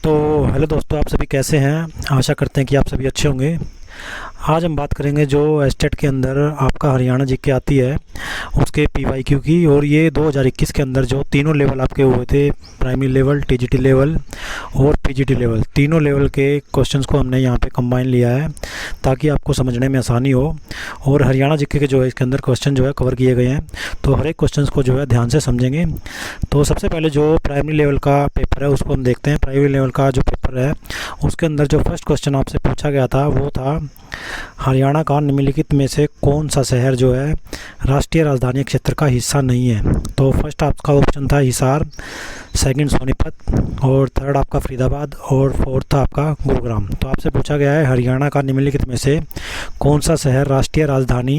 तो हेलो दोस्तों, आप सभी कैसे हैं। आशा करते हैं कि आप सभी अच्छे होंगे। आज हम बात करेंगे जो एस्टेट के अंदर आपका हरियाणा जीके आती है उसके पीवाईक्यू की। और ये 2021 के अंदर जो तीनों लेवल आपके हुए थे, प्राइमरी लेवल, टीजीटी लेवल और पीजीटी लेवल, तीनों लेवल के क्वेश्चंस को हमने यहाँ पे कंबाइन लिया है ताकि आपको समझने में आसानी हो। और हरियाणा जीके के जो है इसके अंदर क्वेश्चन जो है कवर किए गए हैं, तो हर एक क्वेश्चन को जो है ध्यान से समझेंगे। तो सबसे पहले जो प्राइमरी लेवल का पेपर है उसको हम देखते हैं। प्राइमरी लेवल का जो पेपर है उसके अंदर जो फर्स्ट क्वेश्चन आपसे पूछा गया था वो था, हरियाणा का निम्नलिखित में से कौन सा शहर जो है राष्ट्रीय राजधानी क्षेत्र का हिस्सा नहीं है। तो फर्स्ट आपका ऑप्शन था हिसार, सेकंड सोनीपत और थर्ड आपका फरीदाबाद और फोर्थ था आपका गुरुग्राम। तो आपसे पूछा गया है हरियाणा का निम्नलिखित में से कौन सा शहर राष्ट्रीय राजधानी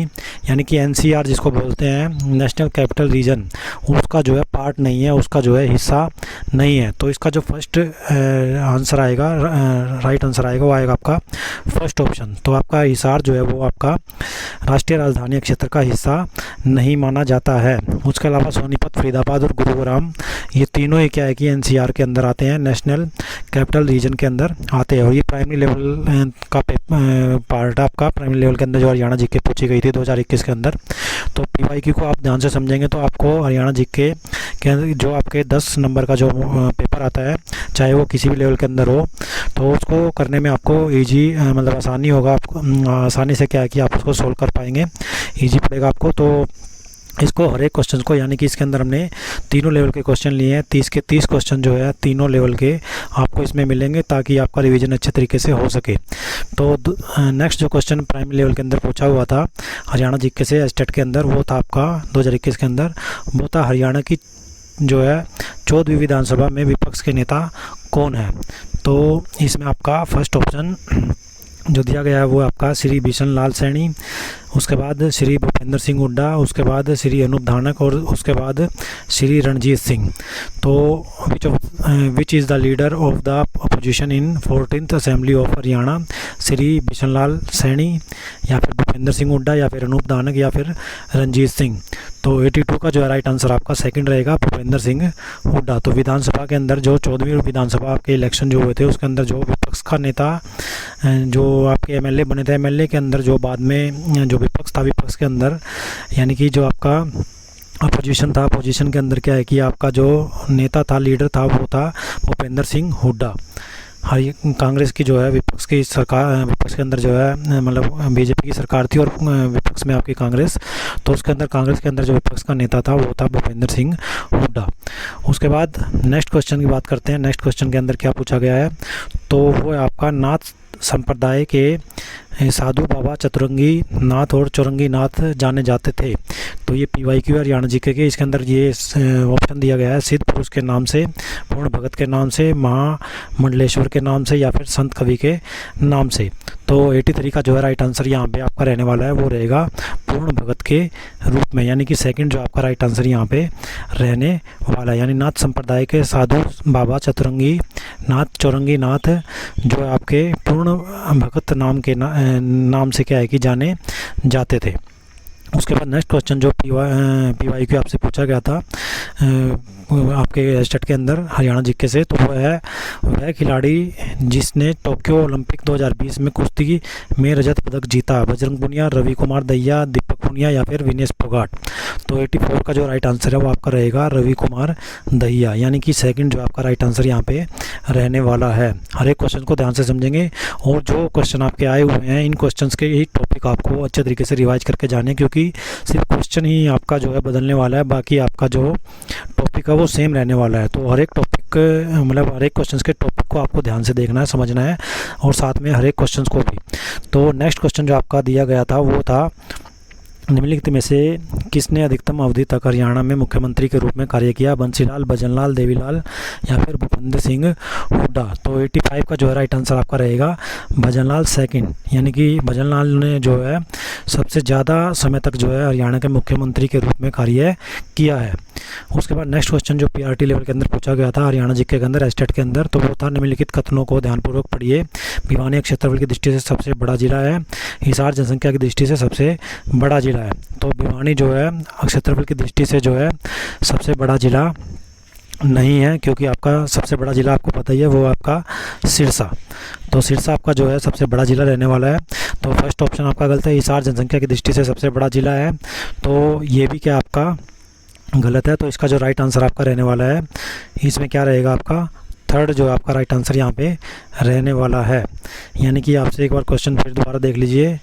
यानी कि एनसीआर जिसको बोलते हैं, नेशनल कैपिटल रीजन, उसका जो है पार्ट नहीं है, उसका जो है हिस्सा नहीं है। तो इसका जो फर्स्ट आंसर आएगा, राइट आंसर आएगा, वो आएगा आपका फर्स्ट ऑप्शन। तो आपका हिसार जो है वो आपका राष्ट्रीय राजधानी क्षेत्र का हिस्सा नहीं माना जाता है। उसके अलावा सोनीपत, फरीदाबाद और गुरुग्राम ये तीनों ही क्या है कि एनसीआर के अंदर आते हैं, नेशनल कैपिटल रीजन के अंदर आते हैं। और ये प्राइमरी लेवल का पार्ट आपका प्राइमरी लेवल के अंदर जो हरियाणा जीके पूछी गई थी 2021 के अंदर। तो पीवाईक्यू को आप ध्यान से समझेंगे तो आपको हरियाणा जीके के अंदर जो आपके 10 नंबर का जो पेपर आता है, चाहे वो किसी भी लेवल के अंदर हो, तो उसको करने में आपको ईजी मतलब आसानी होगा। आपको आसानी से क्या है कि आप उसको सोल्व कर पाएंगे, ईजी पड़ेगा आपको। तो इसको हर एक क्वेश्चन को, यानी कि इसके अंदर हमने तीनों लेवल के क्वेश्चन लिए हैं, 30 के 30 क्वेश्चन जो है तीनों लेवल के आपको इसमें मिलेंगे ताकि आपका रिवीजन अच्छे तरीके से हो सके। तो नेक्स्ट जो क्वेश्चन प्राइमरी लेवल के अंदर पूछा हुआ था हरियाणा जीके से एस्टेट के अंदर, वो था आपका 2021 के अंदर, वो था हरियाणा की जो है 14वीं विधानसभा में विपक्ष के नेता कौन है। तो इसमें आपका फर्स्ट ऑप्शन जो दिया गया है वो आपका श्री बिशन लाल सैनी, उसके बाद श्री भूपेंद्र सिंह हुड्डा, उसके बाद श्री अनूप धानक और उसके बाद श्री रणजीत सिंह। तो which is the leader of the opposition in 14th assembly of Haryana, Shri Bishan Lal Saini या फिर भूपेंद्र सिंह हुड्डा या फिर अनूप धानक या फिर रणजीत सिंह। तो 82 का जो है राइट आंसर आपका सेकंड रहेगा, भूपेंद्र सिंह हुड्डा। तो विधानसभा के अंदर जो 14वीं विधानसभा के इलेक्शन जो हुए थे उसके अंदर जो विपक्ष का नेता जो आपके एमएलए बने थे, एमएलए के अंदर जो बाद में जो विपक्ष था, विपक्ष के अंदर यानी कि जो आपका अपोजिशन था, अपोजिशन के अंदर क्या है कि आपका जो नेता था, लीडर था, वो था भूपेंद्र सिंह हुड्डा। कांग्रेस की जो है विपक्ष की सरकार, विपक्ष के अंदर जो है मतलब बीजेपी की सरकार थी और विपक्ष में आपकी कांग्रेस, तो उसके अंदर कांग्रेस के अंदर जो विपक्ष का नेता था वो था भूपेंद्र सिंह हुड्डा। उसके बाद नेक्स्ट क्वेश्चन की बात करते हैं। नेक्स्ट क्वेश्चन के अंदर क्या पूछा गया है, तो वो है आपका नाथ संप्रदाय के साधु बाबा चतुरंगी नाथ और चौरंगी नाथ जाने जाते थे। तो ये पीवाईक्यू हरियाणा जीके के, इसके अंदर ये ऑप्शन दिया गया है, सिद्ध पुरुष के नाम से, पूर्ण भगत के नाम से, महामंडलेश्वर के नाम से या फिर संत कवि के नाम से। तो 83 का जो है राइट आंसर यहाँ पे आपका रहने वाला है, वो रहेगा पूर्ण भगत के रूप में, यानी कि सेकंड जो आपका राइट आंसर यहाँ पे रहने वाला है। यानी नाथ संप्रदाय के साधु बाबा चतुरंगी नाथ, चौरंगी नाथ जो आपके पूर्ण भगत नाम से क्या है कि जाने जाते थे। उसके बाद नेक्स्ट क्वेश्चन जो पीवाईक्यू आपसे पूछा गया था आपके एस्टेट के अंदर हरियाणा जीके से, तो वह खिलाड़ी जिसने टोक्यो ओलंपिक 2020 में कुश्ती में रजत पदक जीता, बजरंग पुनिया, रवि कुमार दहिया, दीपक पुनिया या फिर विनेश फोगाट। तो 84 का जो राइट आंसर है वो आपका रहेगा रवि कुमार दहिया, यानी कि सेकंड जो आपका राइट आंसर यहाँ पे रहने वाला है। हर एक क्वेश्चन को ध्यान से समझेंगे और जो क्वेश्चन आपके आए हुए हैं इन क्वेश्चंस के ही टॉपिक आपको अच्छे तरीके से रिवाइज करके जाने, क्योंकि सिर्फ क्वेश्चन ही आपका जो है बदलने वाला है, बाकी आपका जो टॉपिक है वो सेम रहने वाला है। तो हर एक टॉपिक मतलब हर एक क्वेश्चन के टॉपिक को आपको ध्यान से देखना है, समझना है और साथ में हर एक क्वेश्चन को भी। तो नेक्स्ट क्वेश्चन जो आपका दिया गया था वो था, निम्नलिखित में से किसने अधिकतम अवधि तक हरियाणा में मुख्यमंत्री के रूप में कार्य किया, बंसीलाल, भजनलाल, देवीलाल या फिर भूपेंद्र सिंह हुड्डा। तो 85 का जो है राइट आंसर आपका रहेगा भजनलाल सेकंड, यानी कि भजनलाल ने जो है सबसे ज़्यादा समय तक जो है हरियाणा के मुख्यमंत्री के रूप में कार्य किया है। उसके बाद नेक्स्ट क्वेश्चन जो पीआरटी लेवल के अंदर पूछा गया था हरियाणा जीके के अंदर, एस्टेट के अंदर, तो वो था निम्नलिखित कथनों को ध्यानपूर्वक पढ़िए। भिवानी क्षेत्रफल की दृष्टि से सबसे बड़ा जिला है, हिसार जनसंख्या की दृष्टि से सबसे बड़ा जिला है। तो भिवानी जो है क्षेत्रफल की दृष्टि से जो है सबसे बड़ा जिला नहीं है, क्योंकि आपका सबसे बड़ा ज़िला आपको पता ही है वो आपका सिरसा। तो सिरसा आपका जो है सबसे बड़ा ज़िला रहने वाला है। तो फर्स्ट ऑप्शन आपका गलत है, हिसार जनसंख्या की दृष्टि से सबसे बड़ा ज़िला है, तो ये भी क्या आपका गलत है। तो इसका जो राइट आंसर आपका रहने वाला है, इसमें क्या रहेगा आपका थर्ड जो आपका राइट आंसर यहाँ पे रहने वाला है। यानी कि आपसे एक बार क्वेश्चन फिर दोबारा देख लीजिए,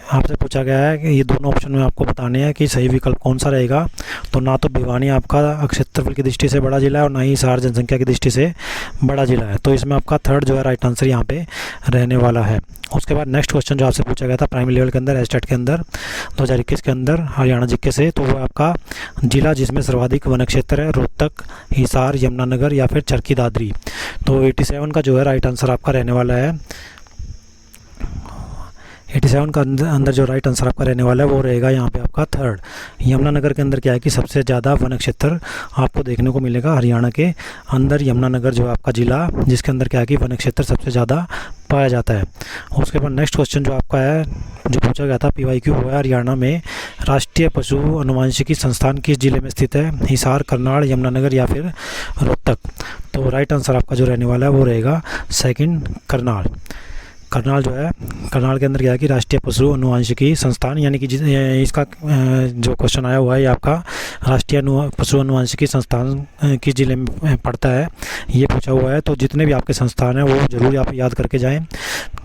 आपसे पूछा गया है कि ये दोनों ऑप्शन में आपको बताने हैं कि सही विकल्प कौन सा रहेगा। तो ना तो भिवानी आपका क्षेत्रफल की दृष्टि से बड़ा ज़िला है और ना ही हिसार जनसंख्या की दृष्टि से बड़ा ज़िला है। तो इसमें आपका थर्ड जो है राइट आंसर यहाँ पे रहने वाला है। उसके बाद नेक्स्ट क्वेश्चन जो आपसे पूछा गया था प्राइमरी लेवल के अंदर एस्टेट के अंदर 2021 के अंदर हरियाणा जीके से, तो वो आपका ज़िला जिसमें सर्वाधिक वन क्षेत्र है रोहतक, हिसार, यमुनानगर या फिर चरखी दादरी। तो 87 का जो है राइट आंसर आपका रहने वाला है। 87 का अंदर जो राइट आंसर आपका रहने वाला है वो रहेगा यहाँ पे आपका थर्ड। यमुनानगर के अंदर क्या है कि सबसे ज़्यादा वन क्षेत्र आपको देखने को मिलेगा हरियाणा के अंदर, यमुनानगर जो आपका ज़िला जिसके अंदर क्या है कि वन क्षेत्र सबसे ज़्यादा पाया जाता है। उसके बाद नेक्स्ट क्वेश्चन जो आपका है जो पूछा गया था PYQ हुआ है, हरियाणा में राष्ट्रीय पशु अनुवांशिकी संस्थान किस जिले में स्थित है, हिसार, करनाल, यमुनानगर या फिर रोहतक। तो राइट आंसर आपका जो रहने वाला है वो रहेगा सेकंड करनाल। करनाल जो है, करनाल के अंदर क्या है कि राष्ट्रीय पशु अनुवांशिकी संस्थान, यानी कि इसका जो क्वेश्चन आया हुआ है ये आपका राष्ट्रीय पशु अनुवांशिकी संस्थान किस जिले में पड़ता है ये पूछा हुआ है। तो जितने भी आपके संस्थान हैं वो ज़रूर आप याद करके जाएं,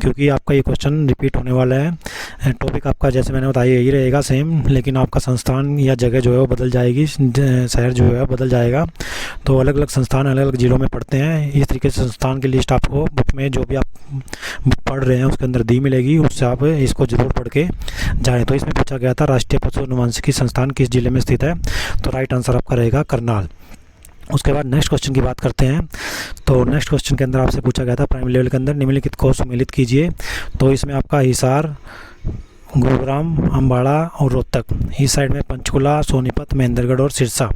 क्योंकि आपका ये क्वेश्चन रिपीट होने वाला है। टॉपिक आपका जैसे मैंने बताया यही रहेगा सेम, लेकिन आपका संस्थान या जगह जो है वो बदल जाएगी, शहर जो है बदल जाएगा। तो अलग अलग संस्थान अलग अलग ज़िलों में पढ़ते हैं। इस तरीके से संस्थान की लिस्ट आपको बुक में जो भी आप बुक पढ़ रहे हैं उसके अंदर दी मिलेगी, उससे आप इसको ज़रूर पढ़ के जाएँ। तो इसमें पूछा गया था राष्ट्रीय पशु अनुवांशिकी संस्थान किस जिले में स्थित है, तो राइट आंसर आपका रहेगा करनाल। उसके बाद नेक्स्ट क्वेश्चन की बात करते हैं। तो नेक्स्ट क्वेश्चन के अंदर आपसे पूछा गया था प्राइमरी लेवल के अंदर निम्नलिखित को सम्मिलित कीजिए। तो इसमें आपका हिसार, गुरुग्राम, अम्बाड़ा और रोहतक, इस साइड में पंचकुला, सोनीपत, महेंद्रगढ़ और सिरसा।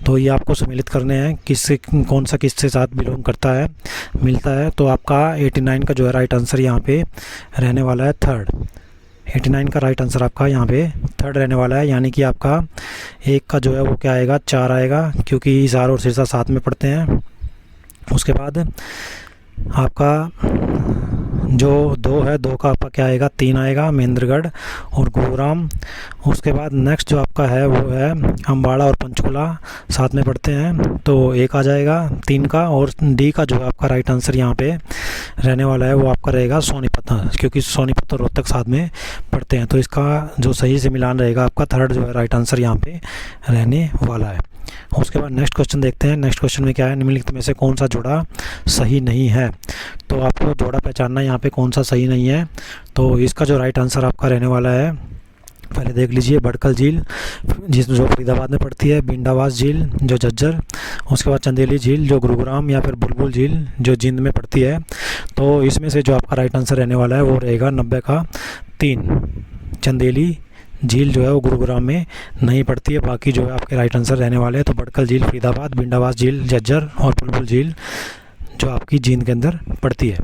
तो ये आपको सम्मिलित करने हैं किससे कौन सा किससे साथ बिलोंग करता है मिलता है। तो आपका 89 का जो है राइट आंसर यहाँ पे रहने वाला है थर्ड। 89 का राइट आंसर आपका यहाँ पे थर्ड रहने वाला है, यानी कि आपका एक का जो है वो क्या आएगा 4 आएगा, क्योंकि हिसार और सिरसा साथ में पड़ते हैं। उसके बाद आपका जो 2 है 2 का आपका क्या आएगा 3 आएगा, महेंद्रगढ़ और गुरुग्राम। उसके बाद नेक्स्ट जो आपका है वो है अम्बाड़ा और पंचकुला साथ में पढ़ते हैं, तो 1 आ जाएगा 3 का। और डी का जो है आपका राइट आंसर यहाँ पे रहने वाला है वो आपका रहेगा सोनीपत, क्योंकि सोनीपत और रोहतक साथ में पढ़ते हैं। तो इसका जो सही से मिलान रहेगा आपका थर्ड जो है राइट आंसर यहाँ पे रहने वाला है। उसके बाद नेक्स्ट क्वेश्चन देखते हैं। नेक्स्ट क्वेश्चन में क्या है, निम्नलिखित में से कौन सा जोड़ा सही नहीं है। तो आपको जोड़ा पहचानना है यहाँ पे कौन सा सही नहीं है। तो इसका जो राइट आंसर आपका रहने वाला है, पहले देख लीजिए, भड़कल झील जिसमें जो फरीदाबाद में पड़ती है, बिंडावास झील जो झज्जर, उसके बाद चंदेली झील जो गुरुग्राम या फिर बुलबुल झील जो जींद में पड़ती है। तो इसमें से जो आपका राइट आंसर रहने वाला है वो रहेगा 90 का 3। चंदेली झील जो है वो गुरुग्राम में नहीं पड़ती है, बाकी जो है आपके राइट आंसर रहने वाले हैं। तो भड़कल झील फरीदाबाद, बिंडावास झील झज्जर और बुलबुल झील जो आपकी जींद के अंदर पड़ती है।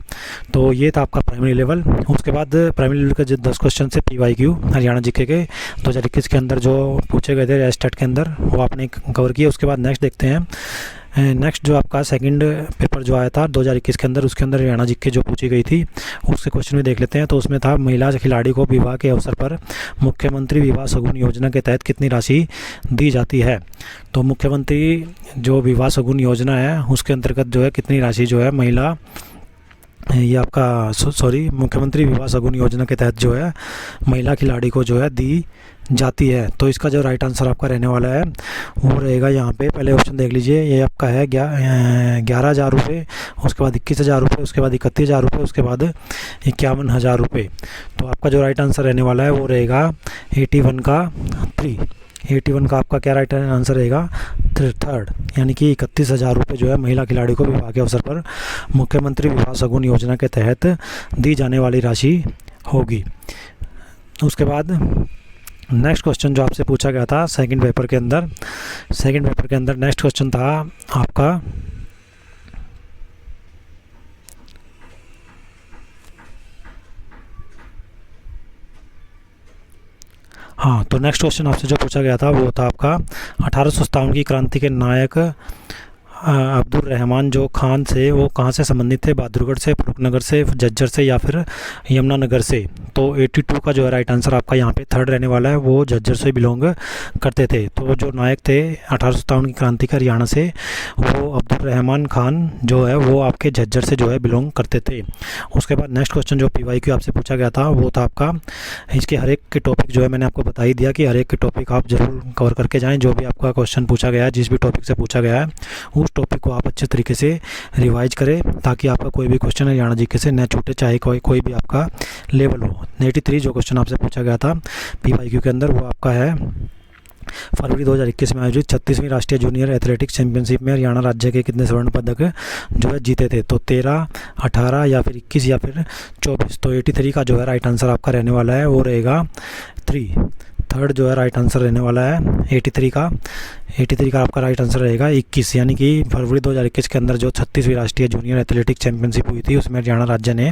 तो ये था आपका प्राइमरी लेवल। उसके बाद प्राइमरी लेवल के जो 10 क्वेश्चन से PYQ हरियाणा जीके के 2021 के अंदर जो पूछे गए थे एस्टेट के अंदर वो आपने कवर किए। उसके बाद नेक्स्ट देखते हैं। नेक्स्ट जो आपका सेकंड पेपर जो आया था 2021 के अंदर, उसके अंदर हरियाणा जीके जो पूछी गई थी उसके क्वेश्चन भी देख लेते हैं। तो उसमें था महिला खिलाड़ी को विवाह के अवसर पर मुख्यमंत्री विवाह शगुन योजना के तहत कितनी राशि दी जाती है। तो मुख्यमंत्री जो विवाह शगुन योजना है उसके अंतर्गत जो है कितनी राशि जो है महिला ये आपका मुख्यमंत्री विवाह शगुन योजना के तहत जो है महिला खिलाड़ी को जो है दी जाती है। तो इसका जो राइट आंसर आपका रहने वाला है वो रहेगा यहाँ पे, पहले ऑप्शन देख लीजिए, ये आपका है 11,000 रुपये, उसके बाद 21,000 रुपये, उसके बाद 31,000 रुपये, उसके बाद 51,000 रुपये। तो आपका जो राइट आंसर रहने वाला है वो रहेगा 81 का 3। 81 का आपका क्या राइट आंसर रहेगा थर्ड, यानी कि 31,000 रुपये जो है महिला खिलाड़ी को विवाह के अवसर पर मुख्यमंत्री विवाह शगुन योजना के तहत दी जाने वाली राशि होगी। उसके बाद नेक्स्ट क्वेश्चन जो आपसे पूछा गया था सेकंड पेपर के अंदर नेक्स्ट क्वेश्चन था आपका तो नेक्स्ट क्वेश्चन आपसे जो पूछा गया था वो था आपका 1857 की क्रांति के नायक अब्दुल रहमान जो खान से वो कहाँ से संबंधित थे? बहादुरगढ़ से, फरुखनगर से, झज्जर से या फिर यमुनानगर से? तो 82 का जो है राइट आंसर आपका यहाँ पे थर्ड रहने वाला है, वो झज्जर से बिलोंग करते थे। तो जो नायक थे 1857 की क्रांति का हरियाणा से, वो अब्दुल रहमान खान जो है वो आपके झज्जर से जो है बिलोंग करते थे। उसके बाद नेक्स्ट क्वेश्चन जो PYQ आपसे पूछा गया था वो था आपका, इसके हर एक के टॉपिक जो है मैंने आपको बता ही दिया कि हर एक के टॉपिक आप जरूर कवर करके जाएँ। जो भी आपका क्वेश्चन पूछा गया है, जिस भी टॉपिक से पूछा गया है, उस टॉपिक को आप अच्छे तरीके से रिवाइज करें ताकि आपका कोई भी क्वेश्चन हरियाणा जीके से न छूटे, चाहे कोई भी आपका लेवल हो। 83 जो क्वेश्चन आपसे पूछा गया था PYQ के अंदर वो आपका है, फरवरी 2021 में आयोजित 36वीं राष्ट्रीय जूनियर एथलेटिक्स चैंपियनशिप में हरियाणा राज्य के कितने स्वर्ण पदक जो है जीते थे? तो 13, 18 या फिर 21 या फिर 24? तो 83 का जो है राइट आंसर आपका रहने वाला है वो रहेगा 3। थर्ड जो है राइट आंसर रहने वाला है 83 का आपका राइट आंसर रहेगा 21, यानी कि फरवरी 2021 के अंदर जो 36वीं राष्ट्रीय जूनियर एथलेटिक्स चैंपियनशिप हुई थी उसमें हरियाणा राज्य ने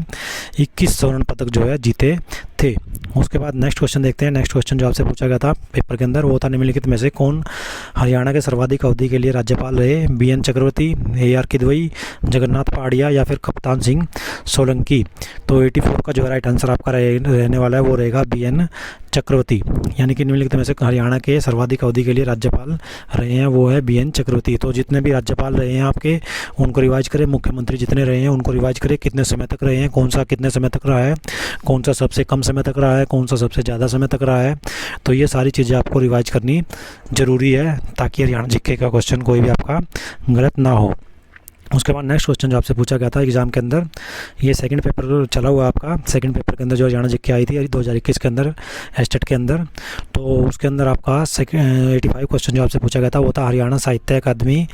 21 स्वर्ण पदक जो है जीते थे। उसके बाद नेक्स्ट क्वेश्चन देखते हैं। नेक्स्ट क्वेश्चन जो आपसे पूछा गया था पेपर के अंदर वो था, निम्नलिखित में से कौन हरियाणा के सर्वाधिक अवधि के लिए राज्यपाल रहे? BN चक्रवर्ती, AR किदवई, जगन्नाथ पहाड़िया या फिर कप्तान सिंह सोलंकी? तो 84 का जो है राइट आंसर आपका रहने वाला है वो रहेगा BN चक्रवर्ती, यानी कि निम्नलिखित में से हरियाणा के सर्वाधिक अवधि के लिए राज्यपाल रहे हैं वो है BN चक्रवर्ती। तो जितने भी राज्यपाल रहे हैं आपके उनको रिवाइज करें, मुख्यमंत्री जितने रहे हैं उनको रिवाइज करें, कितने समय तक रहे हैं, कौन सा कितने समय तक रहा है, कौन सा सबसे कम समय तक रहा है, कौन सा सबसे ज़्यादा समय तक रहा है। तो ये सारी चीज़ें आपको रिवाइज करनी ज़रूरी है ताकि हरियाणा जीके का क्वेश्चन कोई भी आपका गलत ना हो। उसके बाद नेक्स्ट क्वेश्चन जो आपसे पूछा गया था एग्जाम के अंदर, ये सेकंड पेपर चला हुआ आपका, सेकंड पेपर के अंदर जो हरियाणा जीके आई थी 2021 के अंदर एस्टेट के अंदर, तो उसके अंदर आपका 85 क्वेश्चन जो आपसे पूछा गया था वो था, हरियाणा साहित्य अकादमी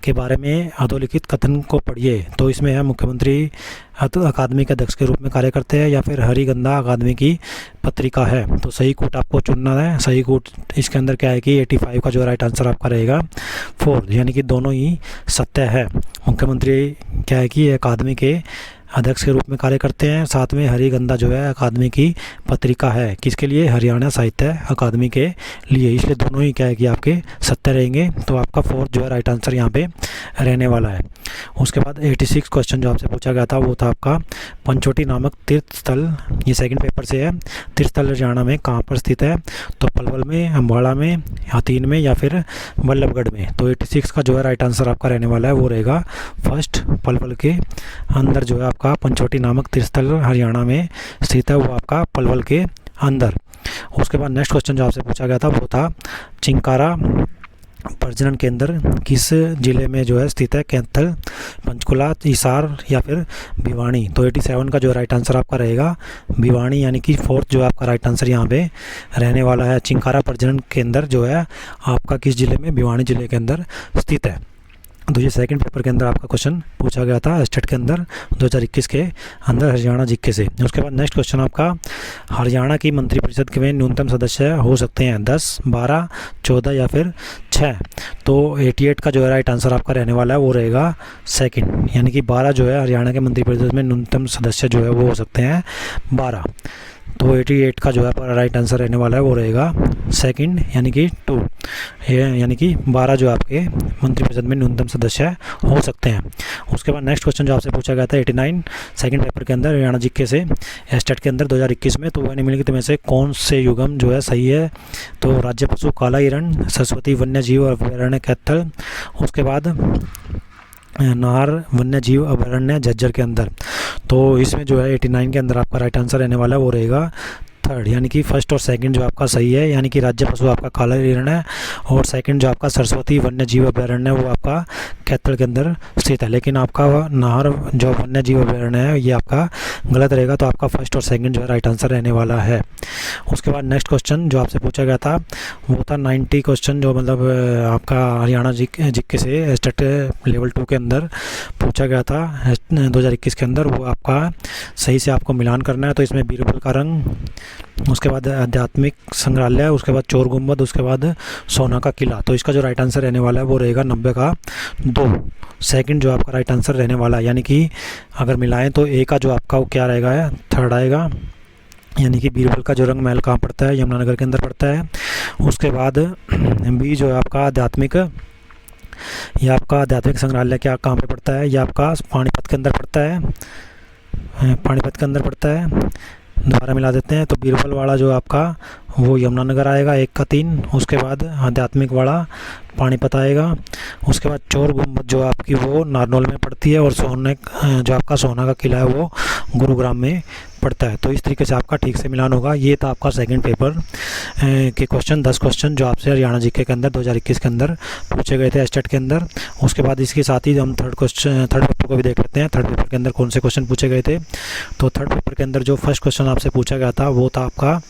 के बारे में अधोलिखित कथन को पढ़िए। तो इसमें है मुख्यमंत्री अकादमी के अध्यक्ष के रूप में कार्य करते हैं या फिर हरिगंधा अकादमी की पत्रिका है? तो सही कोट आपको चुनना है। सही कोट इसके अंदर क्या है कि 85 का जो राइट आंसर आपका रहेगा 4, यानी कि दोनों ही सत्य है। मुख्यमंत्री क्या है कि अकादमी के अध्यक्ष के रूप में कार्य करते हैं, साथ में हरिगंधा जो है अकादमी की पत्रिका है, किसके लिए? हरियाणा साहित्य अकादमी के लिए। इसलिए दोनों ही क्या है कि आपके सत्य रहेंगे। तो आपका 4 जो है राइट आंसर यहाँ पे रहने वाला है। उसके बाद 86 क्वेश्चन जो आपसे पूछा गया था वो था आपका, पंचवटी नामक तीर्थ स्थल, ये सेकंड पेपर से है, तीर्थ स्थल हरियाणा में कहाँ पर स्थित है? तो पलवल में, अम्बाड़ा में, हाथीन में या फिर बल्लभगढ़ में? तो 86 का जो है राइट आंसर आपका रहने वाला है वो रहेगा फर्स्ट, पलवल के अंदर जो है आपका पंचवटी नामक तीर्थस्थल हरियाणा में स्थित है, वो आपका पलवल के अंदर। उसके बाद नेक्स्ट क्वेश्चन जो आपसे पूछा गया था वो था, चिंकारा प्रजनन केंद्र किस जिले में जो है स्थित है? कैथल, पंचकुला, हिसार या फिर भिवानी? तो 87 का जो राइट आंसर आपका रहेगा भिवानी, यानी कि 4th जो आपका राइट आंसर यहाँ पे रहने वाला है। चिंकारा प्रजनन केंद्र जो है आपका किस जिले में? भिवानी जिले के अंदर स्थित है। तो ये सेकंड पेपर के अंदर आपका क्वेश्चन पूछा गया था एस्टेट के अंदर 2021 के अंदर हरियाणा जीके से। उसके बाद नेक्स्ट क्वेश्चन आपका, हरियाणा की मंत्रिपरिषद के में न्यूनतम सदस्य हो सकते हैं 10, 12, 14 या फिर 6? तो 88 का जो है राइट आंसर आपका रहने वाला है वो रहेगा सेकंड, यानी कि 12 जो है हरियाणा के मंत्रिपरिषद में न्यूनतम सदस्य जो है वो हो सकते हैं 12। तो 88 का जो है राइट आंसर रहने वाला है वो रहेगा सेकंड, यानी कि 2, यानी कि 12 जो आपके मंत्रिपरिषद में न्यूनतम सदस्य हो सकते हैं। उसके बाद नेक्स्ट क्वेश्चन जो आपसे पूछा गया था 89 सेकंड पेपर के अंदर हरियाणा जीके से एस्टेट के अंदर 2021 में, तो वह निम्नलिखित में से कौन से युगम जो है सही है? तो राज्य पशु काला हिरण, सरस्वती वन्य जीव अभयारण्य कैथल, उसके बाद नाहर वन्य जीव अभयारण्य झज्जर के अंदर। तो इसमें जो है 89 के अंदर आपका राइट आंसर रहने वाला है वो रहेगा थर्ड, यानी कि फर्स्ट और सेकंड जो आपका सही है, यानी कि राज्य पशु आपका काला हिरण है और सेकंड जो आपका सरस्वती वन्य जीव अभयारण्य है वो आपका कैथल के अंदर स्थित है। लेकिन आपका नाहर जो वन्य जीव अभयारण्य है ये आपका गलत रहेगा, तो आपका फर्स्ट और सेकंड जो है राइट आंसर रहने वाला है। उसके बाद नेक्स्ट क्वेश्चन जो आपसे पूछा गया था वो था 90 क्वेश्चन, जो मतलब आपका हरियाणा जीके से स्टेट लेवल 2 के अंदर पूछा गया था 2021 के अंदर, वो आपका सही से आपको मिलान करना है। तो इसमें बीरबल का रंग, उसके बाद आध्यात्मिक संग्रहालय, उसके बाद चोर गुम्बद, उसके बाद सोना का किला। तो इसका जो राइट आंसर रहने वाला है वो रहेगा 90 का 2, सेकंड जो आपका राइट आंसर रहने वाला है। यानी कि अगर मिलाएं तो ए का जो आपका वो क्या रहेगा? थर्ड आएगा, यानी कि बीरबल का जो रंग महल कहाँ पड़ता है? यमुनानगर के अंदर पड़ता है। उसके बाद बी जो है आपका आध्यात्मिक ये आपका आध्यात्मिक संग्रहालय क्या कहाँ पे पड़ता है? ये आपका पानीपत के अंदर पड़ता है, पानीपत के अंदर पड़ता है। दोबारा मिला देते हैं, तो बीरबलवाड़ा जो आपका वो यमुनानगर आएगा 1 का 3। उसके बाद आध्यात्मिक वाड़ा पानीपत आएगा। उसके बाद चोर गुम्बद जो आपकी वो नारनौल में पड़ती है, और सोने जो आपका सोना का किला है वो गुरुग्राम में पड़ता है। तो इस तरीके से आपका ठीक से मिलान होगा। ये था आपका सेकंड पेपर के क्वेश्चन, 10 क्वेश्चन जो आपसे हरियाणा जीके के अंदर 2021 के अंदर पूछे गए थे एस्टेट के अंदर। उसके बाद इसके साथ ही हम थर्ड पेपर को भी देख लेते हैं, थर्ड पेपर के अंदर कौन से क्वेश्चन पूछे गए थे। तो थर्ड पेपर के अंदर जो फर्स्ट क्वेश्चन आपसे पूछा गया था वो था आपका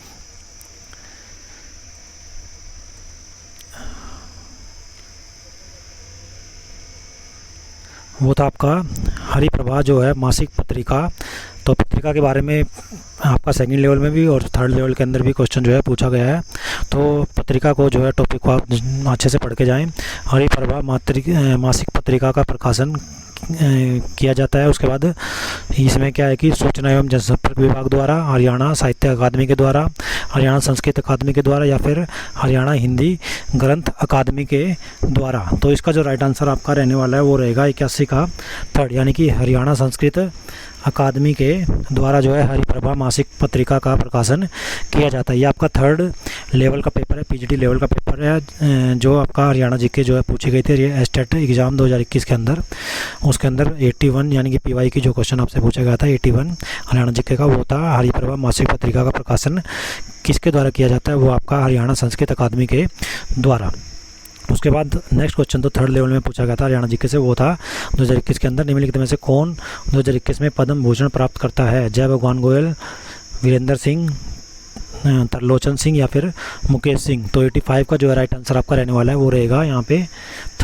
हरिप्रभा जो है मासिक पत्रिका। तो पत्रिका के बारे में आपका सेकंड लेवल में भी और थर्ड लेवल के अंदर भी क्वेश्चन जो है पूछा गया है। तो पत्रिका को जो है टॉपिक को आप अच्छे से पढ़ के जाएं। हरिप्रभा मासिक पत्रिका का प्रकाशन किया जाता है। उसके बाद इसमें क्या है कि सूचना एवं जनसंपर्क विभाग द्वारा, हरियाणा साहित्य अकादमी के द्वारा, हरियाणा संस्कृत अकादमी के द्वारा, या फिर हरियाणा हिंदी ग्रंथ अकादमी के द्वारा। तो इसका जो राइट आंसर आपका रहने वाला है वो रहेगा 81 का थर्ड, यानी कि हरियाणा संस्कृत अकादमी के द्वारा जो है हरिप्रभा मासिक पत्रिका का प्रकाशन किया जाता है। ये आपका थर्ड लेवल का पेपर है, पीजीटी लेवल का पेपर है, जो आपका हरियाणा जीके जो है पूछी गई थी एस्टेट एग्ज़ाम 2021 के अंदर। उसके अंदर 81 यानी कि पीवाई की जो क्वेश्चन आपसे पूछा गया था 81 हरियाणा जीके का, वो था हरिप्रभा मासिक पत्रिका का प्रकाशन किसके द्वारा किया जाता है, वो आपका हरियाणा संस्कृत अकादमी के द्वारा। उसके बाद नेक्स्ट क्वेश्चन तो थर्ड लेवल में पूछा गया था हरियाणा जीके से, वो था 2021 के अंदर निम्नलिखित में से कौन 2021 में पद्म भूषण प्राप्त करता है? जय भगवान गोयल, वीरेंद्र सिंह, तरलोचन सिंह या फिर मुकेश सिंह। तो 85 का जो है राइट आंसर आपका रहने वाला है वो रहेगा यहाँ पे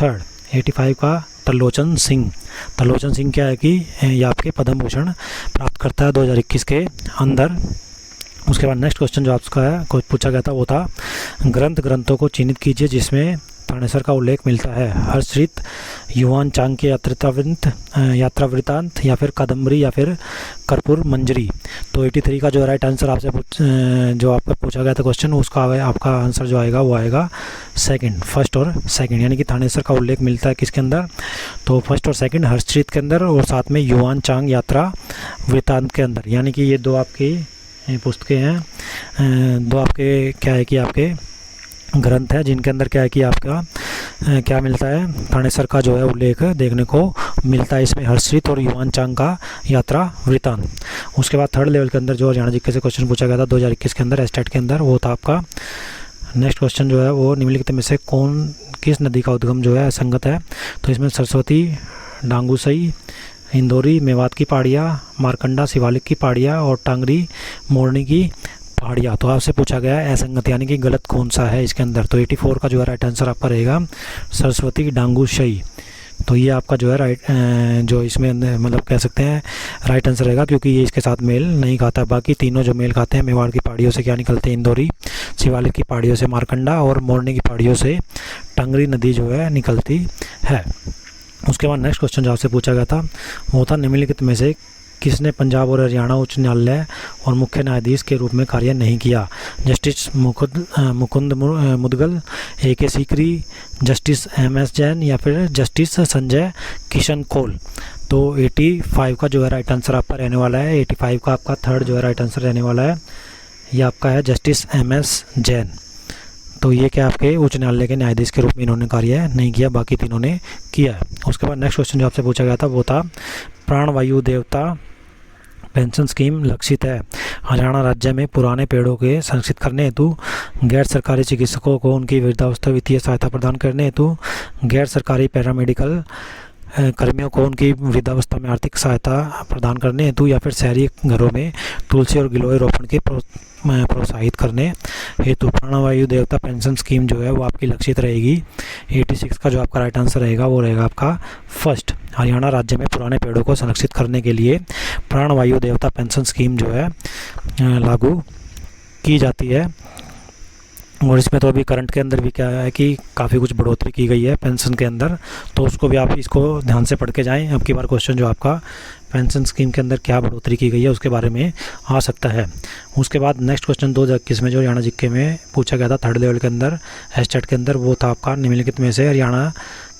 थर्ड, 85 का तरलोचन सिंह। तरलोचन सिंह क्या है कि ये आपके पद्म भूषण प्राप्त करता है 2021 के अंदर। उसके बाद नेक्स्ट क्वेश्चन जो आपका है कुछ पूछा गया था वो था ग्रंथों को चिन्हित कीजिए जिसमें थानेसर का उल्लेख मिलता है। हर्षरित, युवान चांग के यात्रा वृतांत, या फिर कादम्बरी, या फिर कर्पूर मंजरी। तो 83 का जो राइट आंसर आपसे जो आपका पूछा गया था क्वेश्चन, उसका आपका आंसर जो आएगा वो आएगा सेकंड, फर्स्ट और सेकंड, यानी कि थानेसर का उल्लेख मिलता है किसके अंदर? तो फर्स्ट और सेकंड हर्षरित के अंदर, और साथ में युवान चांग यात्रा वृतांत के अंदर। यानी कि ये दो आपकी पुस्तकें हैं, दो आपके क्या है कि आपके ग्रंथ है जिनके अंदर क्या है कि आपका क्या मिलता है, थानेसर का जो है उल्लेख देखने को मिलता है इसमें, हर्षरित और युवान चांग का यात्रा वृतांत। उसके बाद थर्ड लेवल के अंदर जो हरियाणा जीके से क्वेश्चन पूछा गया था 2021 के अंदर एस्टेट के अंदर, वो था आपका नेक्स्ट क्वेश्चन जो है वो निम्नलिखित में से किस नदी का उद्गम जो है असंगत है? तो इसमें सरस्वती, डांगूसई, इंदौरी, मेवात की पहाड़ियाँ, मारकंडा शिवालिक की पहाड़ियाँ, और टांगरी मोरनी की पहाड़ियाँ। तो आपसे पूछा गया है असंगत यानी कि गलत कौन सा है इसके अंदर। तो 84 का जो है राइट आंसर आपका रहेगा सरस्वती डांगूशई। तो ये आपका जो है राइट जो इसमें मतलब कह सकते हैं राइट आंसर रहेगा, क्योंकि ये इसके साथ मेल नहीं खाता। बाकी तीनों जो मेल खाते हैं, मेवाड़ की पहाड़ियों से क्या निकलते हैं? इंदौरी, शिवालिक की पहाड़ियों से मारकंडा, और मोरनी की पहाड़ियों से टांगरी नदी जो है निकलती है। उसके बाद नेक्स्ट क्वेश्चन जो आपसे पूछा गया था वो था निम्नलिखित में से किसने पंजाब और हरियाणा उच्च न्यायालय और मुख्य न्यायाधीश के रूप में कार्य नहीं किया? Justice Mukund Mudgal, AK Sikri, justice MS Jain, या फिर जस्टिस संजय किशन कौल। तो 85 का जो है राइट आंसर आपका रहने वाला है, 85 का आपका थर्ड जो है राइट आंसर रहने वाला है, ये आपका है जस्टिस MS जैन। तो ये क्या आपके उच्च न्यायालय के न्यायाधीश के रूप में इन्होंने कार्य नहीं किया, बाकी तीनों ने किया है। उसके बाद नेक्स्ट क्वेश्चन जो आपसे पूछा गया था वो था प्राणवायु देवता पेंशन स्कीम लक्षित है हरियाणा राज्य में पुराने पेड़ों के संरक्षित करने हेतु, गैर सरकारी चिकित्सकों को उनकी वृद्धावस्था वित्तीय सहायता प्रदान करने हेतु, गैर सरकारी पैरामेडिकल कर्मियों को उनकी वृद्धावस्था में आर्थिक सहायता प्रदान करने हेतु, या फिर शहरी घरों में तुलसी और गिलोय रोपण के प्रोत्साहित करने हेतु प्राणवायु देवता पेंशन स्कीम जो है वो आपकी लक्षित रहेगी। 86 का जो आपका राइट आंसर रहेगा वो रहेगा आपका फर्स्ट, हरियाणा राज्य में पुराने पेड़ों को संरक्षित करने के लिए प्राणवायु देवता पेंशन स्कीम जो है लागू की जाती है। और इसमें तो अभी करंट के अंदर भी क्या है कि काफ़ी कुछ बढ़ोतरी की गई है पेंशन के अंदर, तो उसको भी आप इसको ध्यान से पढ़ के जाएं। अब की बार क्वेश्चन जो आपका पेंशन स्कीम के अंदर क्या बढ़ोतरी की गई है उसके बारे में आ सकता है। उसके बाद नेक्स्ट क्वेश्चन 2021 में जो हरियाणा जीके में पूछा गया था थर्ड लेवल के अंदर एस्टेट के अंदर, वो था आपका निम्नलिखित में से हरियाणा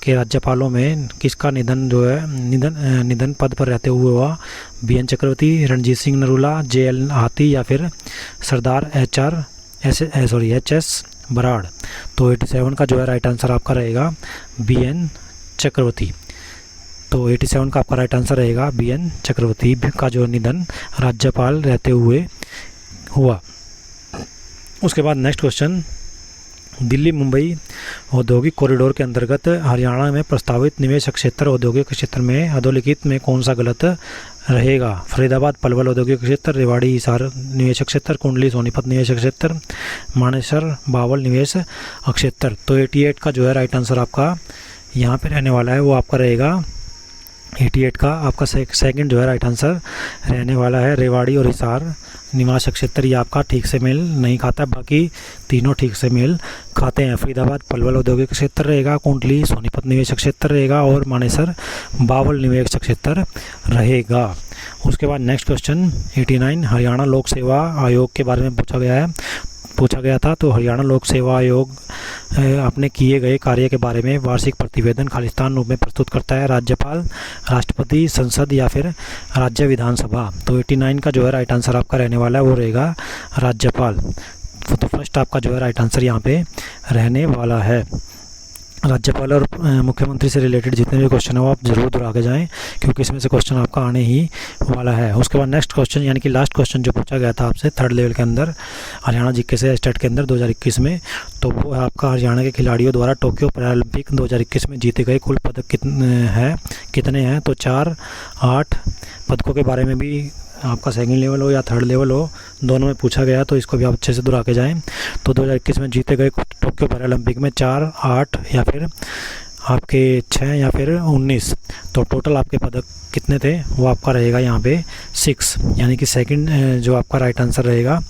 के राज्यपालों में किसका निधन जो है निधन पद पर रहते हुए हुआ? बी.एन. चक्रवर्ती, रणजीत सिंह नरूला, जे.एल. हाथी या फिर सरदार एच.एस. बराड़। तो 87 का जो है राइट आंसर आपका रहेगा बी.एन. चक्रवर्ती। तो 87 का आपका राइट आंसर रहेगा बी.एन. चक्रवर्ती का जो निधन राज्यपाल रहते हुए हुआ। उसके बाद नेक्स्ट क्वेश्चन, दिल्ली मुंबई औद्योगिक कॉरिडोर के अंतर्गत हरियाणा में प्रस्तावित निवेश क्षेत्र औद्योगिक क्षेत्र में अधोलिखित में कौन सा गलत रहेगा? फरीदाबाद पलवल औद्योगिक क्षेत्र, रेवाड़ी हिसार निवेश क्षेत्र, कुंडली सोनीपत निवेश क्षेत्र, मानेसर बावल निवेश क्षेत्र। तो 88 का जो है राइट आंसर आपका यहाँ पे रहने वाला है वो आपका रहेगा 88 का आपका सेकंड जो है राइट आंसर रहने वाला है रेवाड़ी और हिसार निवास क्षेत्र। ये आपका ठीक से मेल नहीं खाता, बाकी तीनों ठीक से मेल खाते हैं। फरीदाबाद पलवल औद्योगिक क्षेत्र रहेगा, कुंडली सोनीपत निवेश क्षेत्र रहेगा और मानेसर बावल निवेश क्षेत्र रहेगा। उसके बाद नेक्स्ट क्वेश्चन 89, हरियाणा लोक सेवा आयोग के बारे में पूछा गया था। तो हरियाणा लोक सेवा आयोग अपने किए गए कार्य के बारे में वार्षिक प्रतिवेदन खालिस्तान रूप में प्रस्तुत करता है? राज्यपाल, राष्ट्रपति, संसद या फिर राज्य विधानसभा। तो 89 का जो है राइट आंसर आपका रहने वाला है वो रहेगा राज्यपाल। तो फर्स्ट आपका जो है राइट आंसर यहाँ पे रहने वाला है। राज्यपाल और मुख्यमंत्री से रिलेटेड जितने भी क्वेश्चन है वो आप जरूर दोहरा के जाएँ, क्योंकि इसमें से क्वेश्चन आपका आने ही वाला है। उसके बाद नेक्स्ट क्वेश्चन यानी कि लास्ट क्वेश्चन जो पूछा गया था आपसे थर्ड लेवल के अंदर हरियाणा जीके से स्टेट के अंदर 2021 में, तो वो है आपका हरियाणा के खिलाड़ियों द्वारा टोक्यो पैरालंपिक 2021 में जीते गए कुल पदक कितने हैं? तो 4, 8 पदकों के बारे में भी आपका सेकंड लेवल हो या थर्ड लेवल हो, दोनों में पूछा गया, तो इसको भी आप अच्छे से दोहरा के जाएँ। तो 2021 में जीते गए टोक्यो पैरालंपिक में 4, 8 या फिर आपके 6 या फिर 19, तो टोटल आपके पदक कितने थे वो आपका रहेगा यहाँ पे 6, यानी कि सेकंड जो आपका राइट आंसर रहेगा